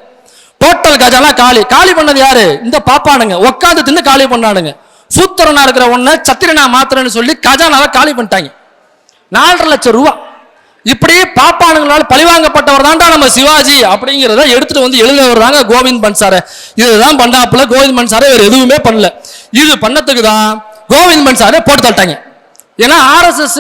டோட்டல் கஜானா காலி பண்ணது யாரு? இந்த பாப்பானுங்க உட்காந்து தின்னு காலி பண்ணானுங்க. சூத்திரனா இருக்கிற ஒண்ணு சத்திரனா மாத்திரன்னு சொல்லி கஜானாவை காலி பண்ணிட்டாங்க. 4.5 லட்சம் ரூபா. இப்படி பாப்பானுங்களால் பழிவாங்கப்பட்டவர் தான்டா நம்ம சிவாஜி அப்படிங்கிறத எடுத்துட்டு வந்து எழுதினவர் தாங்க கோவிந்த் பன்சாரை. இதுதான் பண்ணாப்புல கோவிந்த் பன்சாரை வேற எதுவுமே பண்ணல. இது பண்ணத்துக்கு தான் கோவிந்த் பன்சாரை போட்டு தட்டாங்க. ஏன்னா RSS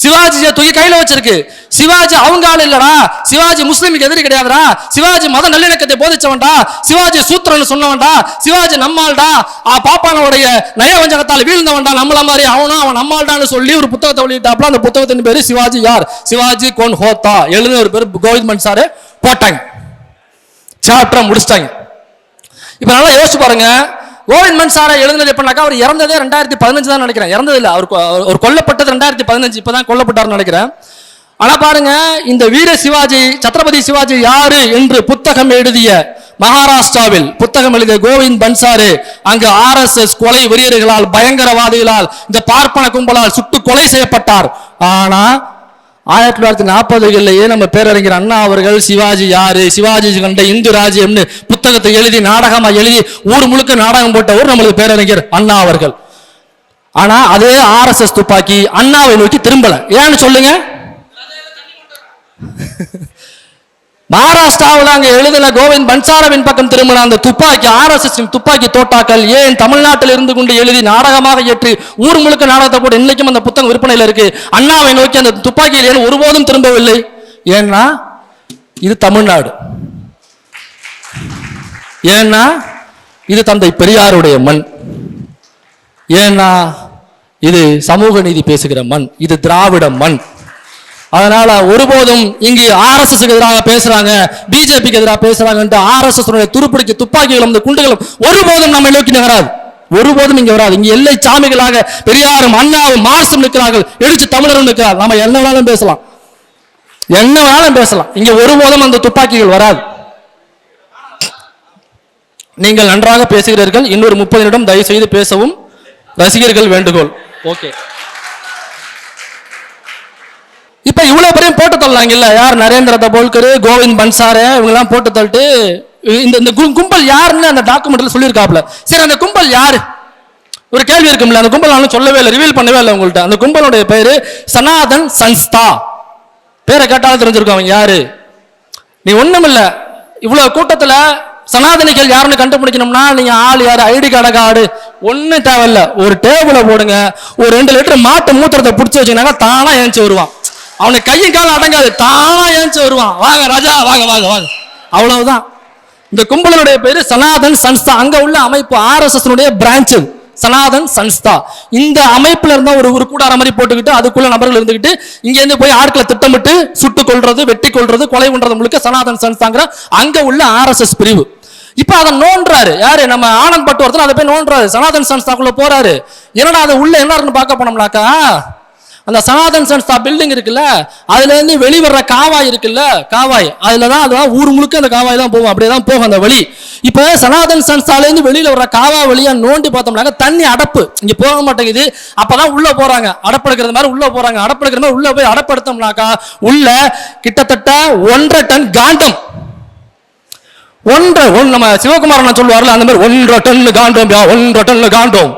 சிவாஜியை தூக்கி கையில வச்சிருக்கு. சிவாஜி அவங்க ஆள் இல்லடா, சிவாஜி முஸ்லிமுக்கு எதிரி கிடையாதுடா, சிவாஜி மத நல்லிணக்கத்தை போதிச்சவன்டா, சிவாஜி சூத்திரன்னு சொன்னவன்டா, சிவாஜி நம்மால்டா, பாப்பானுடைய நயவஞ்சகத்தால் வீழ்ந்தவன்டா, நம்மள மாதிரி அவன் நம்மால்டான்னு சொல்லி ஒரு புத்தகத்தை வெளியிட்டாப்ல. அந்த புத்தகத்தின் பேரு சிவாஜி யார், சிவாஜி கோன் ஹோத்தா, எழுதின ஒரு பேர் கோவிந்த் பன்சாரை போட்டாங்க. சாப்டரை முடிச்சிட்டாங்க. இப்ப நல்லா யோசிச்சு பாருங்க, கோவிந்த் பன்சாரை எழுதுனது எப்படின்னாக்கா அவர் இறந்ததே 2015 தான் நினைக்கிறேன். இறந்தது இல்லை, அவர் கொல்லப்பட்டது 2015, இப்பதான் கொல்லப்பட்டார்னு நினைக்கிறேன். ஆனா பாருங்க, இந்த வீர சிவாஜி, சத்ரபதி சிவாஜி யாரு என்று புத்தகம் எழுதிய மகாராஷ்டிராவில் புத்தகம் எழுதிய கோவிந்த் பன்சாரே அங்கு RSS கொலை வெறியர்களால், பயங்கரவாதிகளால், இந்த பார்ப்பன கும்பலால் சுட்டு கொலை செய்யப்பட்டார். ஆனா 1940களிலேயே நம்ம பேரறிஞர் அண்ணா அவர்கள் சிவாஜி யாரு, சிவாஜி கண்ட இந்து ராஜ்யம்னு புத்தகத்தை எழுதி நாடகமா எழுதி ஊர் முழுக்க நாடகம் போட்டவர் நம்மளுக்கு பேரறிஞர் அண்ணா அவர்கள். ஆனா அதே RSS துப்பாக்கி அண்ணாவை நோக்கி திரும்பல. ஏன்னு சொல்லுங்க. மகாராஷ்டிராவில் அங்க எழுதின கோவிந்த் பன்சாரவின் பக்கம் திரும்பின அந்த துப்பாக்கி, RSS துப்பாக்கி தோட்டாக்கள் ஏன் தமிழ்நாட்டில் இருந்து கொண்டு எழுதி நாடகமாக ஏற்றி ஊர் முழுக்க நாடகத்தை போட்டு இன்னைக்கும் அந்த புத்தகம் விற்பனையில் இருக்கு. அண்ணாவை நோக்கி அந்த துப்பாக்கியில் ஏன் ஒருபோதும் திரும்பவில்லை? ஏன்னா இது தமிழ்நாடு, ஏன்னா இது தந்தை பெரியாருடைய மண், ஏன்னா இது சமூக நீதி பேசுகிற மண், இது திராவிட மண். அதனால ஒருபோதும் இங்கு RSS எதிராக பேசுறாங்க, பிஜேபிக்கு எதிராக பேசுறாங்க, RSS துருப்பிடிக்க துப்பாக்கிகளும் இந்த குண்டுகளும் ஒருபோதும் நம்ம நோக்கி நகராது, ஒருபோதும் இங்க வராது. இங்க எல்லை சாமிகளாக பெரியாரும் அண்ணாவும் மார்க்சும் நிற்கிறார்கள், எழுச்சி தமிழரும் நிற்கிறார். நம்ம என்ன வேணாலும் பேசலாம், என்ன வேணாலும் பேசலாம், இங்க ஒருபோதும் அந்த துப்பாக்கிகள் வராது. நீங்கள் நன்றாக பேசுகிறீர்கள், இன்னொரு 30 நிமிடம் தயவு செய்து பேசவும் ரசிகர்கள் வேண்டுகோள். ஓகே, இப்ப இவ்வளவு பேரையும் போட்டு தள்ளாங்க இல்ல, யார் நரேந்திர தபோல்கர், கோவிந்த் பன்சாரே, இவங்க எல்லாம் போட்டு தள்ளிட்டு இந்த கும்பல் யாருன்னு அந்த டாக்குமெண்ட்ல சொல்லியிருக்காப்ல. சரி, அந்த கும்பல் யாரு ஒரு கேள்வி இருக்கும்ல, அந்த கும்பல் நானும் சொல்லவே இல்லை, ரிவீல் பண்ணவே இல்லை உங்கள்கிட்ட. அந்த கும்பலுடைய பேரு சனாதன் சன்ஸ்தா. பேரை கேட்டாலும் தெரிஞ்சிருக்கும் அவங்க யாரு. நீ ஒண்ணும் இல்ல, இவ்வளவு கூட்டத்துல சனாதனிகள் யாருன்னு கண்டுபிடிக்கணும்னா நீங்க ஆள் யாரு, ஐடி கார்டு ஒன்னும் தேவையில்ல, ஒரு டேபிள போடுங்க, ஒரு 2 லிட்டர் மாட்டு மூத்திரத்தை பிடிச்சி வச்சீங்கன்னா தானா ஏஞ்சி வருவான். அவனுக்கு கையும் காலம் அடங்காது, தானா ஏஞ்சி வருவான். வாங்க ராஜா, வாங்க வாங்க வாங்க, அவ்வளவுதான். இந்த கும்பலுடைய பேரு சனாதன் சன்ஸ்தா. அங்க உள்ள அமைப்பு RSS பிரான்ச் சனாதன் சன்ஸ்தா. இந்த அமைப்புல இருந்தா ஒரு கூடார மாதிரி போட்டுக்கிட்டு அதுக்குள்ள நபர்கள் இருந்துகிட்டு இங்க இருந்து போய் ஆட்களை திட்டமிட்டு சுட்டு கொள்றது, வெட்டி கொள்றது, கொலை பண்றது முழுக்க சனாதன் சன்ஸ்தாங்கிற அங்க உள்ள RSS பிரிவு. இப்ப அதை நோன்றாரு யாரு, நம்ம ஆனந்த் பட்டு ஒருத்தர் அதை போய் நோன்றாரு, சனாதன் சன்ஸ்தாக்குள்ள போறாரு. என்னடா அது உள்ள என்ன இருக்குன்னு பார்க்க போனோம்னாக்கா, அந்த சனாதன் சன்ஸ்தா பில்டிங் இருக்குல்ல, அதுல இருந்து வெளிவர்ற காவாய் இருக்குல்ல, காவாய் அதுலதான் அதுதான் ஊர் முழுக்க அந்த காவாய் தான் போகும், அப்படியேதான் போகும் அந்த வழி. இப்ப சனாதன் சன்ஸ்தால இருந்து வெளியில வர்ற காவா வழியா நோண்டி பார்த்தோம்னாக்க தண்ணி அடப்பு இங்க போக மாட்டேங்குது. அப்பதான் உள்ள போறாங்க, அடப்படுக்கிறது மாதிரி உள்ள போறாங்க, அடப்படுக்கிற மாதிரி உள்ள போய் அடப்படுத்தோம்னாக்கா உள்ள கிட்டத்தட்ட 1.5 டன் காண்டம், நம்ம சிவகுமாரன் சொல்லுவார்ல அந்த மாதிரி 1.5 டன் காண்டம், 1.5 டன் காண்டம்.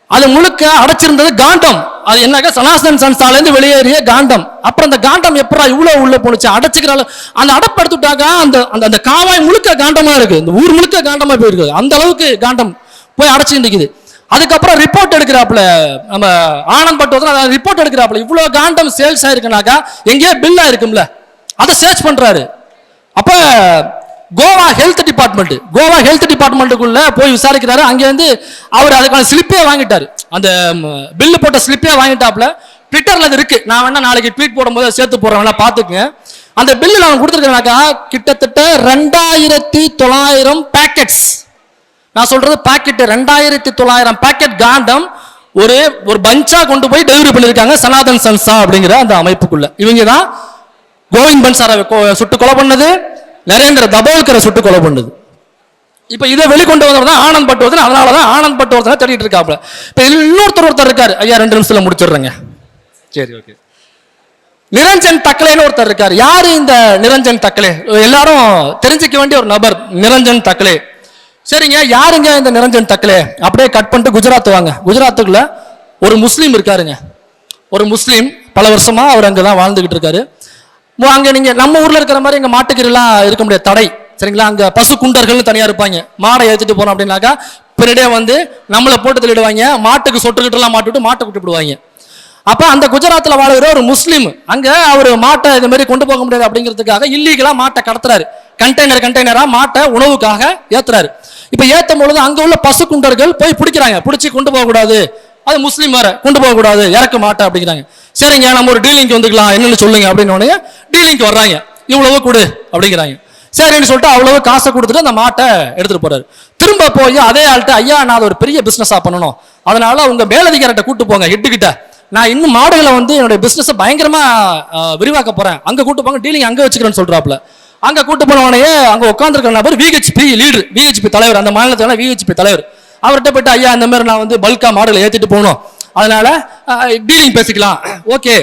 அது முழுக்க அடைச்சிருந்தது காண்டம். அது என்னக்கா சனாதன் சன்ஸ்தால இருந்து வெளியேறிய காண்டம். அப்புறம் அந்த காண்டம் எப்படா இவ்வளவு உள்ள போனுச்சு, அடைச்சுக்கிறாள். அந்த அடப்படுத்துட்டாக்கா அந்த அந்த காவாய் முழுக்க காண்டமா இருக்கு, இந்த ஊர் முழுக்க காண்டமா போயிருக்கு. அந்த அளவுக்கு காண்டம் போய் அடைச்சு நிக்குது. அதுக்கப்புறம் ரிப்போர்ட் எடுக்கிறாப்புல நம்ம ஆனந்த் பட்டு ரிப்போர்ட் எடுக்கிறாப்புல, இவ்வளவு காண்டம் சேல்ஸ் ஆயிருக்குனாக்கா எங்கேயோ பில்லா இருக்கும்ல, அதை சர்ச் பண்றாரு. அப்ப கோவா ஹெல்த் டிபார்ட்மெண்ட்டுக்குள்ள போய் விசாரிக்கிறாரு. அங்கே வந்து அவர் அதுக்கான ஸ்லிப்பே வாங்கிட்டாரு, அந்த பில்லு போட்ட ஸ்லிப்பே வாங்கிட்டாப்ல. ட்விட்டர்ல அது இருக்கு, நான் வேணா நாளைக்கு ட்வீட் போடும்போது சேர்த்து போடுறேன், பாத்துக்குங்க. அந்த பில்லு நான் கொடுத்துருக்கேனாக்கா கிட்டத்தட்ட 2900 பேக்கெட்ஸ், நான் சொல்றது பாக்கெட் 2900 பேக்கெட் காண்டம் ஒரு பஞ்சா கொண்டு போய் டெலிவரி பண்ணிருக்காங்க சனாதன் சன்ஸ்தா அப்படிங்கிற அந்த அமைப்புக்குள்ள. இவங்க தான் கோவிந்த் பன்சாரை சுட்டு கொலை பண்ணது, நரேந்திர தபோல்கரை சுட்டு கொலை பண்ணது. இப்ப இதை வெளிக்கொண்டு வந்தவர் தான் ஆனந்த் பட்டுவர்தன். அதனாலதான் ஆனந்த் பட்டுவர்தனை தேடிட்டு இருக்காப்ல. இப்ப இன்னொருத்தர் இருக்காரு, ஐயா 2 நிமிஷத்துல முடிச்சிடுறேங்க. சரி, ஓகே. நிரஞ்சன் தக்கலேன்னு ஒருத்தர் இருக்காரு. யாரு இந்த நிரஞ்சன் தக்கலே? எல்லாரும் தெரிஞ்சுக்க வேண்டிய ஒரு நபர் நிரஞ்சன் தக்கலே. சரிங்க, யாருங்க இந்த நிரஞ்சன் தக்கலே? அப்படியே கட் பண்ணிட்டு குஜராத் வாங்க. குஜராத்துக்குள்ள ஒரு முஸ்லீம் இருக்காருங்க, ஒரு முஸ்லீம். பல வருஷமா அவர் அங்கதான் வாழ்ந்துகிட்டு இருக்காரு. அங்க நீங்க நம்ம ஊர்ல இருக்கிற மாதிரி இங்க மாட்டுக்கெல்லாம் இருக்க முடியாது, தடை. சரிங்களா, அங்க பசு குண்டர்கள் தனியா இருப்பாங்க. மாடை ஏற்றிட்டு போனோம் அப்படின்னாக்கா பின்னாடியே வந்து நம்மளை போட்டு தள்ளிடுவாங்க, மாட்டுக்கு சொட்டுக்கிட்டு எல்லாம் மாட்டுவிட்டு மாட்டை விட்டு விடுவாங்க. அப்ப அந்த குஜராத்ல வாழ்கிற ஒரு முஸ்லீம் அங்க அவர் மாட்டை இது மாதிரி கொண்டு போக முடியாது அப்படிங்கிறதுக்காக இல்லீகலா மாட்டை கடத்துறாரு. கண்டெய்னரா மாட்டை உணவுக்காக ஏத்துறாரு. இப்ப ஏத்தும் பொழுது அங்க உள்ள பசு குண்டர்கள் போய் பிடிக்கிறாங்க, பிடிச்சி கொண்டு போக கூடாது, அது முஸ்லீம் வேற, கொண்டு போக கூடாது, இறக்க மாட்டேன் அப்படிங்கிறாங்க. சரிங்க, நம்ம ஒரு டீலிங்க்கு வந்துக்கலாம், என்னன்னு சொல்லுங்க அப்படின்னு டீலிங்க்கு வர்றாங்க. இவ்வளவு கொடு அப்படிங்கிறாங்க. சரின்னு சொல்லிட்டு அவ்வளவு காசை கொடுத்துட்டு அந்த மாட்டை எடுத்துட்டு போறாரு. திரும்ப போய் அதே ஆள்கிட்ட, ஐயா நான் அதை ஒரு பெரிய பிசினஸா பண்ணணும், அதனால உங்க மேலதிகாரிட்ட கூட்டு போங்க, ஹெட்டுக்கிட்ட, நான் இன்னும் மாடுகளை வந்து என்னுடைய பிசினஸ் பயங்கரமா விரிவாக்க போறேன், அங்க கூட்டு போங்க, டீலிங் அங்க வச்சுக்கிறேன்னு சொல்றாப்ல. அங்க கூட்டு போனவனையே அங்க உட்காந்துருக்க நபர் விஹெச்பி லீடர், விஹெச்பி தலைவர், அந்த மாநிலத்தோட விஹெச்பி தலைவர். அவர்கிட்ட போயிட்டு, ஐயா இந்த மாதிரி நான் வந்து பல்கா மாடுகளை ஏத்திட்டு போகணும், அதனால டீலிங் பேசிக்கலாம். ஓகே.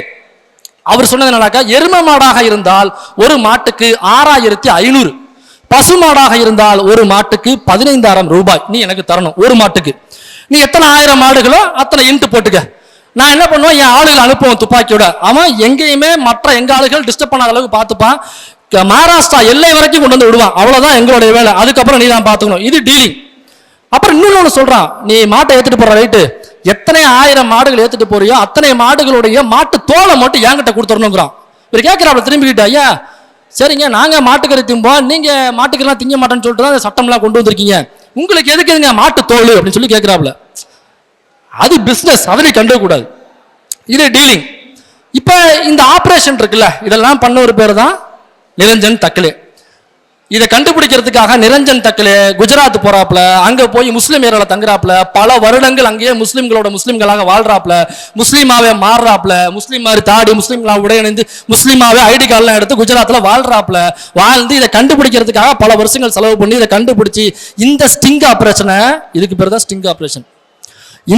அவர் சொன்னதுனாக்கா, எரும மாடாக இருந்தால் ஒரு மாட்டுக்கு 6500, பசு மாடாக இருந்தால் ஒரு மாட்டுக்கு 15000 ரூபாய் நீ எனக்கு தரணும் ஒரு மாட்டுக்கு. நீ எத்தனை 1000 மாடுகளோ அத்தனை இன்ட்டு போட்டுக்க. நான் என்ன பண்ணுவேன், என் ஆளுகள் அனுப்புவேன் துப்பாக்கியோட, அவன் எங்கேயுமே மற்ற எங்க ஆளுகள் டிஸ்டர்ப் பண்ணாத அளவுக்கு பார்த்துப்பான், மகாராஷ்டிரா எல்லை வரைக்கும் கொண்டு வந்து விடுவான், அவ்வளவுதான் எங்களுடைய வேலை, அதுக்கப்புறம் நீ தான் பார்த்துக்கணும், இது டீலிங். அப்புறம் இன்னொன்னு சொல்றான், நீ மாட்டை ஏத்துட்டு போற ரைட்டு, எத்தனை 1000 மாடுகள் ஏத்துட்டு போறியோ அத்தனை மாடுகளுடைய மாட்டு தோலை மட்டும் என்கிட்ட கொடுத்துடணுங்கிறான். இவர் கேட்கிறாப்ல திரும்பிக்கிட்டு, ஐயா சரிங்க நாங்க மாட்டுக்கறி திம்போம், நீங்க மாட்டுக்கெல்லாம் திங்க மாட்டேன்னு சொல்லிட்டு தான் சட்டம்லாம் கொண்டு வந்திருக்கீங்க, உங்களுக்கு எதுக்கு எதுங்க மாட்டு தோல் அப்படின்னு சொல்லி கேட்கிறாப்ல. அது பிசினஸ், அதை கண்டுக்க கூடாது, இது டீலிங். இப்ப இந்த ஆபரேஷன் இருக்குல்ல, இதெல்லாம் பண்ண ஒரு பேர் தான் நிரஞ்சன் தக்கலே. இதை கண்டுபிடிக்கிறதுக்காக நிரஞ்சன் தக்கலே குஜராத் போறாப்ல, அங்க போய் முஸ்லீம் ஏரியால தங்குறாப்ல, பல வருடங்கள் அங்கேயே முஸ்லீம்களாக வாழ்றாப்ல, முஸ்லீமாவே மாறுறாப்ல, முஸ்லீம் மாதிரி தாடி முஸ்லீம்களா உடையணிந்து முஸ்லீமாவே ஐடி கார்டெல்லாம் எடுத்து குஜராத்ல வாழ்றாப்ல. வாழ்ந்து இதை கண்டுபிடிக்கிறதுக்காக பல வருஷங்கள் செலவு பண்ணி இதை கண்டுபிடிச்சி இந்த ஸ்டிங் ஆபரேஷனை, இதுக்கு பேர் தான் ஸ்டிங் ஆபரேஷன்,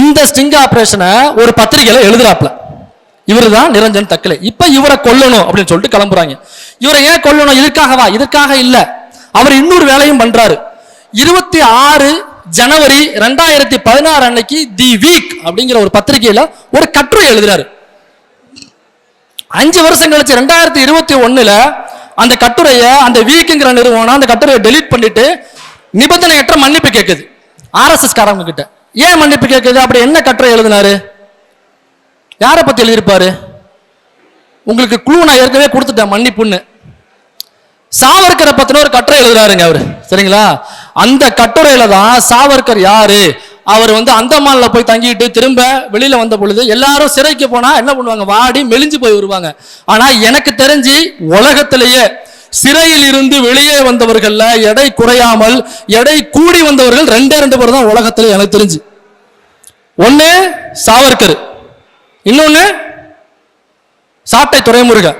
இந்த ஸ்டிங் ஆபரேஷனை ஒரு பத்திரிகையில எழுதுறாப்ல. இவரு தான் நிரஞ்சன் தக்கலே. இப்ப இவரை கொல்லணும் அப்படின்னு சொல்லிட்டு கிளம்புறாங்க. இவரை ஏன் கொல்லணும், இதற்காகவா? இதற்காக இல்ல, அவர் இன்னொரு வேலையும் பண்றாரு. 26 ஜனவரி 2016 அன்னைக்கு தி வீக் அப்படிங்கிற ஒரு பத்திரிகையில ஒரு கட்டுரை எழுதுறாரு. 5 வருஷம் கழிச்சு 2021 அந்த கட்டுரையை, அந்த வீக்குங்கிற நிறுவனம் அந்த கட்டுரையை டெலீட் பண்ணிட்டு நிபந்தனையற்ற மன்னிப்பு கேட்குது RSS காரங்க கிட்ட. ஏன் மன்னிப்பு கேட்குது? அப்படி என்ன கட்டுரை எழுதினாரு, யாரை பத்தி எழுதியிருப்பாரு? உங்களுக்கு குழு நான் ஏற்கனவே கொடுத்துட்டேன், மன்னிப்புன்னு. சாவர்கரை பத்தின ஒரு கட்டுரை எழுதுறாருங்க அவரு, சரிங்களா? அந்த கட்டுரையில தான் சாவர்கர் யாரு, அவர் வந்து அந்தமான்ல போய் தங்கிட்டு திரும்ப வெளியில வந்த பொழுது எல்லாரும் சிறைக்கு போனா என்ன பண்ணுவாங்க, வாடி மெலிஞ்சு போய் வருவாங்க. ஆனா எனக்கு தெரிஞ்சு உலகத்திலேயே சிறையில் இருந்து வெளியே வந்தவர்கள்ல எடை குறையாமல் எடை கூடி வந்தவர்கள் 2 பேர் தான் உலகத்துல எனக்கு தெரிஞ்சு. ஒண்ணு சாவர்கர், இன்னொன்னு சாட்டை துரைமுருகன்.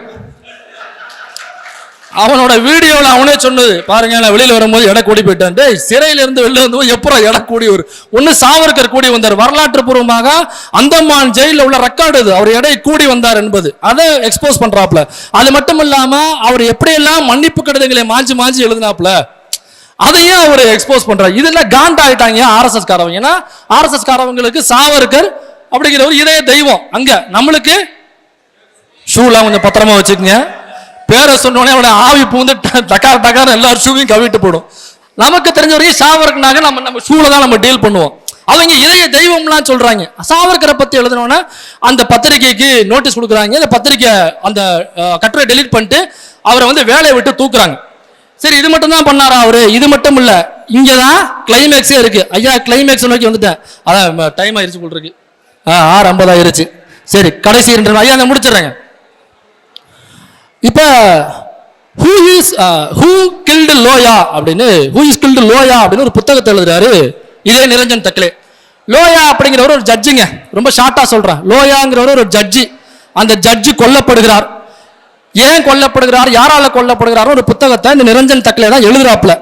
அவனோட வீடியோல அவனே சொன்னது பாருங்க, நான் வெளியில வரும்போது எடை கூடி போயிட்டேன், சிறையில இருந்து வெளியில வந்து எப்பறம் எடை கூடி வரும். ஒண்ணு சாவர்கர் கூடி வந்தார், வரலாற்று பூர்வமாக அந்தமான் ஜெயில உள்ள ரெக்கார்டு இது, அவர் எடை கூடி வந்தார் என்பது, அதை எக்ஸ்போஸ் பண்றாப்ல. அது மட்டும் இல்லாம அவர் எப்படியெல்லாம் மன்னிப்பு கடிதங்களை மாஞ்சி மாஞ்சி எழுதினாப்ல, அதையும் அவர் எக்ஸ்போஸ் பண்றாரு. இதெல்லாம் காண்ட் ஆயிட்டாங்க RSS காரவங்க. ஏன்னா RSS காரவங்களுக்கு சாவர்கர் அப்படிங்கிற ஒரு இதய தெய்வம். அங்க நம்மளுக்கு ஷூலாம் கொஞ்சம் பத்திரமா வச்சுக்கோங்க, பேரை சொன்னோடனே அவனோட ஆவி பூந்து டக்கார் டக்கார் எல்லாரும் ஷூவையும் கவிட்டு போடும். நமக்கு தெரிஞ்ச வரைக்கும் சாவர்கர்னாக நம்ம ஷூல தான் நம்ம டீல் பண்ணுவோம். அவங்க இதய தெய்வம்லாம் சொல்றாங்க. சாவர்கரை பத்தி எழுதினோன்னா அந்த பத்திரிகைக்கு நோட்டீஸ் கொடுக்குறாங்க. அந்த பத்திரிகை அந்த கட்டுரை டெலீட் பண்ணிட்டு அவரை வந்து வேலையை விட்டு தூக்குறாங்க. சரி, இது மட்டும் தான் பண்ணாரா அவரு? இது மட்டும் இல்ல, இங்கதான் கிளைமேக்ஸே இருக்கு. ஐயா கிளைமேக்ஸ் நோக்கி வந்துட்டேன், அதான் டைம் ஆயிருச்சு போல் இருக்கு, 6:50 ஆயிருச்சு. சரி, கடைசி 2 ஐயா நான் முடிச்சிடுறேங்க. இப்ப ஹூ கில்டு லோயா அப்படின்னு ஒரு புத்தகத்தை எழுதுறாரு இதே நிரஞ்சன் தக்கலே. லோயா அப்படிங்கிறவர் ஒரு ஜட்ஜுங்க, ரொம்ப ஷார்ட்டா சொல்றேன். லோயாங்கிறவர் ஒரு ஜட்ஜி. அந்த ஜட்ஜி கொல்லப்படுகிறார். ஏன் கொல்லப்படுகிறார், யாரால கொல்லப்படுகிறார் ஒரு புத்தகத்தை இந்த நிரஞ்சன் தக்கலே தான் எழுதுறாப்புல.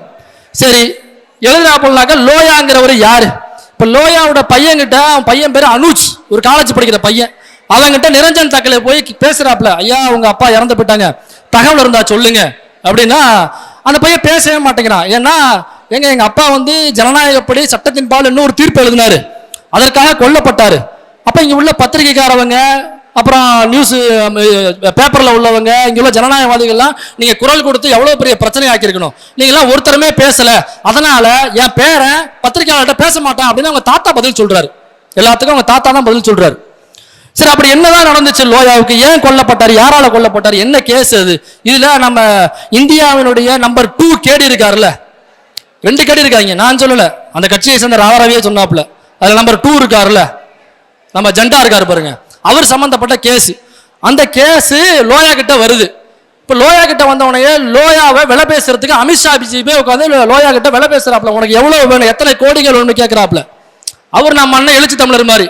சரி, எழுதுறாப்புலனாக்க லோயாங்கிறவர் யாரு? இப்ப லோயாவோட பையன்கிட்ட, அவன் பையன் பேரு அனுஜ், ஒரு காலேஜ் படிக்கிற பையன். அவங்கிட்ட நிரஞ்சன் தக்கலே போய் பேசுறாப்புல, ஐயா உங்க அப்பா இறந்து போயிட்டாங்க, தகவல் இருந்தா சொல்லுங்க அப்படின்னா அந்த பையன் பேசவே மாட்டேங்கிறான். ஏன்னா எங்க அப்பா வந்து ஜனநாயகப்படி சட்டத்தின் பால் இன்னும் ஒரு தீர்ப்பு எழுதினாரு, அதற்காக கொல்லப்பட்டாரு. அப்ப இங்க உள்ள பத்திரிகைக்காரவங்க, அப்புறம் நியூஸ் பேப்பர்ல உள்ளவங்க, இங்க உள்ள ஜனநாயகவாதிகள்லாம் நீங்க குரல் கொடுத்து எவ்வளவு பெரிய பிரச்சனை ஆக்கியிருக்கணும், நீங்க எல்லாம் ஒருத்தருமே பேசல, அதனால என் பேரன் பத்திரிகையாளர்கிட்ட பேச மாட்டான் அப்படின்னு அவங்க தாத்தா பதில் சொல்றாரு. எல்லாத்துக்கும் அவங்க தாத்தா தான் பதில் சொல்றாரு. சரி, அப்படி என்னதான் நடந்துச்சு லோயாவுக்கு? ஏன் கொல்லப்பட்டார், யாரால கொல்லப்பட்டார், என்ன கேஸ் அது? இதுல நம்ம இந்தியாவினுடைய நம்பர் 2 கேடி இருக்காருல்ல, 2 கேடி இருக்காங்க, நான் சொல்லல, அந்த கட்சியை சேர்ந்த ராவராவியே சொன்னாப்புல, அதுல நம்பர் 2 இருக்காருல்ல, நம்ம ஜெண்டா இருக்காரு பாருங்க, அவர் சம்பந்தப்பட்ட கேஸ். அந்த கேஸ் லோயா கிட்ட வருது. இப்போ லோயா கிட்ட வந்தவனையே லோயாவை விலை பேசுறதுக்கு அமித்ஷா பிஜேபி உட்காந்து லோயா கிட்ட விலை பேசுறாப்ல, உனக்கு எவ்வளவு வேணும், எத்தனை கோடிகள் வேணும்னு கேட்கிறாப்ல. அவர் நம்ம அண்ணன் எழுச்சி தமிழர் மாதிரி,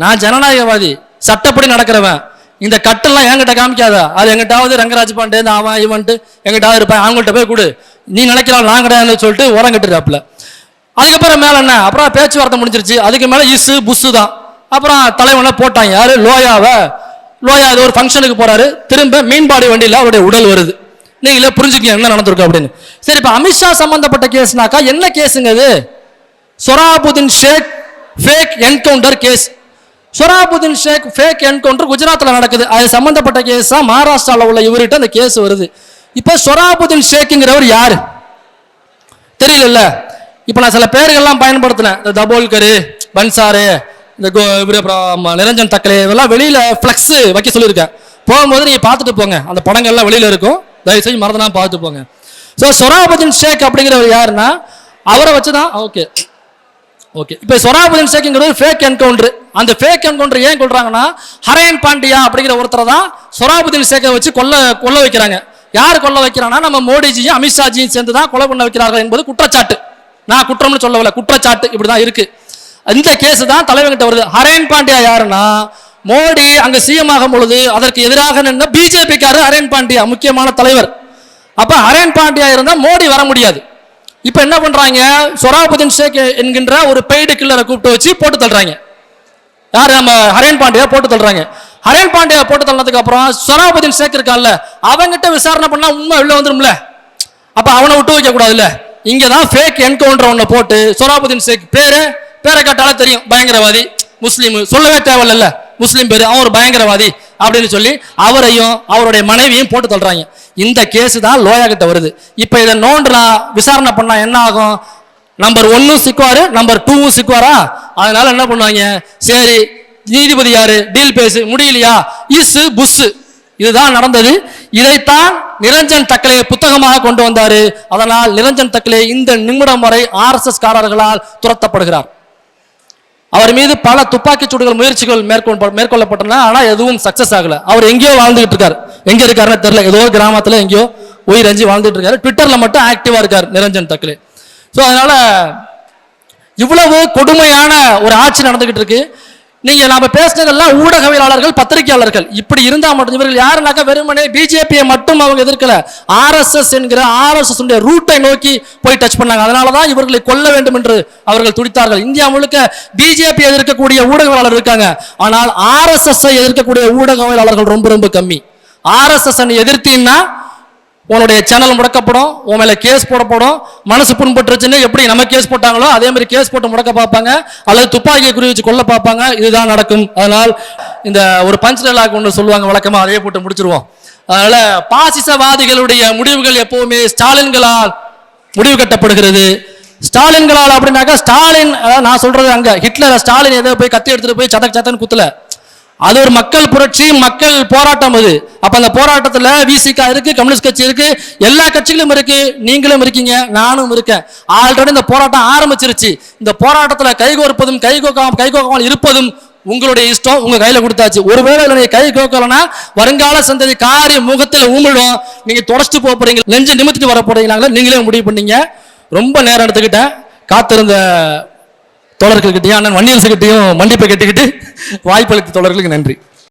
நான் ஜனநாயகவாதி, சட்டப்படி நடக்கிறவன், இந்த கட்டெல்லாம் என்கிட்ட காமிக்காத, அது எங்கிட்டாவது ரங்கராஜ் பாண்டே அவன் இவன்ட்டு எங்கிட்டாவது இருப்பேன், அவங்கள்ட்ட போய் கொடு, நீ நினைக்கிறான் நான் கிடையாதுன்னு சொல்லிட்டு உரம் கட்டுறாப்புல. அதுக்கப்புறம் மேல என்ன, அப்புறம் பேச்சுவார்த்தை முடிஞ்சிருச்சு. அதுக்கு மேல இசு புஷு தான். அப்புறம் தலைவனை போட்டாங்க யாரு, லோயா ஏதோ ஒரு ஃபங்க்ஷனுக்கு போறாரு, திரும்ப மீன்பாடி வண்டியில் அவருடைய உடல் வருது. நீங்களே புரிஞ்சுக்கீங்க என்ன நடந்திருக்கு அப்படின்னு. சரி, இப்ப அமித்ஷா சம்பந்தப்பட்ட கேஸ்னாக்கா என்ன கேஸுங்க அது? சொராபுதீன் ஷேக் ஃபேக் என்கவுண்டர் கேஸ். சொராபுதீன் ஷேக் ஃபேக் என்கவுண்டர் குஜராத்தில் நடக்குது. அது சம்பந்தப்பட்ட கேஸா மகாராஷ்டிராவில் உள்ள இவர்கிட்ட அந்த கேஸ் வருது. இப்ப சொராபுதீன் ஷேக்குங்கிறவர் யாரு தெரியல. இப்ப நான் சில பேர்கள்லாம் பயன்படுத்தினேன், இந்த தபோல்கர், பன்சாரு, இந்த நிரஞ்சன் தக்கலே, இதெல்லாம் வெளியில பிளக்ஸ் வைக்க சொல்லியிருக்கேன். போகும்போது நீங்க பார்த்துட்டு போங்க, அந்த படங்கள்லாம் வெளியில இருக்கும், தயவு செஞ்சு மறந்துனா பார்த்துட்டு போங்க. ஸோ சொராபுதீன் ஷேக் அப்படிங்கிறவர் யாருன்னா அவரை வச்சுதான். ஓகே. இப்போ சொராபுதீன் ஷேக்குங்கிறது ஃபேக் என்கவுண்டர். அந்த ஃபேக் என்கவுண்டர் ஏன் கொள்றாங்கன்னா, ஹரேன் பாண்டியா அப்படிங்கிற ஒருத்தரை தான் சொராபுதீன் ஷேக்கை வச்சு கொல்ல வைக்கிறாங்க. யார் கொல்ல வைக்கிறான்னா, நம்ம மோடிஜியும் அமித்ஷாஜியும் சேர்ந்து தான் கொலை பண்ண வைக்கிறார்கள் என்பது குற்றச்சாட்டு. நான் குற்றம்னு சொல்லவில்லை, குற்றச்சாட்டு இப்படிதான் இருக்கு. இந்த கேஸ் தான் தலைவர்கிட்ட வருது. ஹரேன் பாண்டியா யாருன்னா, மோடி அங்க சிஎம் ஆகும் பொழுது அதற்கு எதிராக நின்ற பிஜேபிக்காரு ஹரேன் பாண்டியா முக்கியமான தலைவர். அப்ப ஹரேன் பாண்டியா இருந்தா மோடி வர முடியாது. இப்ப என்ன பண்றாங்க, சொராபுதீன் ஷேக் என்கின்ற ஒரு பெய்டு கில்லரை கூப்பிட்டு வச்சு போட்டு தள்ளுறாங்க. யாரு, நம்ம ஹரேன் பாண்டியா போட்டு தள்ளுறாங்க. ஹரேன் பாண்டியா போட்டு தள்ளதுக்கு அப்புறம் சொராபுதீன் ஷேக் இருக்கான்ல, அவங்கிட்ட விசாரணை பண்ணா உண்மை உள்ள வந்துரும்ல. அப்ப அவனை விட்டு வைக்க கூடாதுல்ல. இங்கதான் ஃபேக் என்கவுண்டர் ஒண்ணு போட்டு சொராபுதீன் ஷேக் பேரை கேட்டாலே தெரியும், பயங்கரவாதி, முஸ்லீம், சொல்லவே தேவையில்ல, முஸ்லீம் பேரு, அவன் ஒரு பயங்கரவாதி அப்படின்னு சொல்லி அவரையும் அவருடைய மனைவியும் போட்டு தள்ளுறாங்க. இந்த கேஸ் தான் லோயா கிட்ட வருது. இப்ப இதை நோண்டா விசாரணை பண்ணா என்ன ஆகும், நம்பர் 1 சிக்குவாரு, நம்பர் 2 சிக்குவாரா. அதனால என்ன பண்ணுவாங்க, சரி நீதிபதி யாரு, டீல் பேசு, முடியலையா இசு புஷ். இதுதான் நடந்தது. இதைத்தான் நிரஞ்சன் தக்கலே புத்தகமாக கொண்டு வந்தாரு. அதனால் நிரஞ்சன் தக்கலே இந்த நிமிடம் வரை RSS காரர்களால் துரத்தப்படுகிறார். அவர் மீது பல துப்பாக்கி சூடுகள் முயற்சிகள் மேற்கொள்ளப்பட்டன, ஆனா எதுவும் சக்சஸ் ஆகல. அவர் எங்கேயோ வாழ்ந்துட்டு இருக்காரு, எங்க இருக்காருன்னு தெரியல, ஏதோ கிராமத்துல எங்கேயோ உயிரஞ்சி வாழ்ந்துட்டு இருக்காரு. ட்விட்டர்ல மட்டும் ஆக்டிவா இருக்காரு நிரஞ்சன் தக்கலே. ஸோ அதனால இவ்வளவு கொடுமையான ஒரு ஆட்சி நடந்துகிட்டு இருக்கு. நீங்க நாம பேசினதெல்லாம் ஊடகவியலாளர்கள், பத்திரிகையாளர்கள். இப்படி இருந்தா மட்டும் இவர்கள் யாருனாக்கா வெறுமனே பிஜேபியை மட்டும் அவங்க எதிர்க்கல, RSS என்கிற RSS ரூட்டை நோக்கி போய் டச் பண்ணாங்க. அதனாலதான் இவர்களை கொல்ல வேண்டும் என்று அவர்கள் துடித்தார்கள். இந்தியா முழுக்க பிஜேபி எதிர்க்கக்கூடிய ஊடகவியலாளர் இருக்காங்க, ஆனால் RSS எதிர்க்கக்கூடிய ஊடகவியலாளர்கள் ரொம்ப ரொம்ப கம்மி. RSS எதிர்த்தீங்கன்னா உன்னுடைய சேனல் முடக்கப்படும், உன் மேல கேஸ் போடப்படும். மனசு புண்பட்டுருச்சுன்னு எப்படி நம்ம கேஸ் போட்டாங்களோ அதே மாதிரி கேஸ் போட்டு முடக்க பார்ப்பாங்க, அல்லது துப்பாக்கியை குறி வச்சு கொல்ல பார்ப்பாங்க. இதுதான் நடக்கும். அதனால் இந்த ஒரு பஞ்ச் டைலாக் ஒன்று சொல்லுவாங்க வழக்கமா, அதையே போட்டு முடிச்சிருவோம். அதனால பாசிசவாதிகளுடைய முடிவுகள் எப்பவுமே ஸ்டாலின்களால் முடிவு கட்டப்படுகிறது. ஸ்டாலின்களால் அப்படின்னாக்கா, ஸ்டாலின் நான் சொல்றது அங்க ஹிட்லர், ஸ்டாலின் ஏதோ போய் கத்தி எடுத்துட்டு போய் சத்தன்னு குத்துல, அது ஒரு மக்கள் புரட்சி, மக்கள் போராட்டம். அது அப்ப அந்த போராட்டத்துல விசிகா இருக்கு, கம்யூனிஸ்ட் கட்சி இருக்கு, எல்லா கட்சிகளும் இருக்கு, நீங்களும் இருக்கீங்க, நானும் இருக்கேன். ஆல்ரெடி இந்த போராட்டம் ஆரம்பிச்சிருச்சு. இந்த போராட்டத்துல கைகோர்ப்பதும் கைகோக்காமல் இருப்பதும் உங்களுடைய இஷ்டம், உங்க கையில கொடுத்தாச்சு. ஒருவேளை நீங்க கை கோக்கலன்னா வருங்கால சந்ததி காரி முகத்துல ஊமிடும், நீங்க தொடச்சிட்டு போறீங்க, நெஞ்சு நிமித்திட்டு வர போறீங்களா, நீங்களே முடிவு பண்ணீங்க. ரொம்ப நேரம் எடுத்துக்கிட்டேன். காத்திருந்த தோழர்கள்கிட்டையும் அண்ணன் வன்னியரசுகிட்டையும் மன்னிப்பை கேட்டுக்கிட்டு வாய்ப்பளித்த தோழர்களுக்கு நன்றி.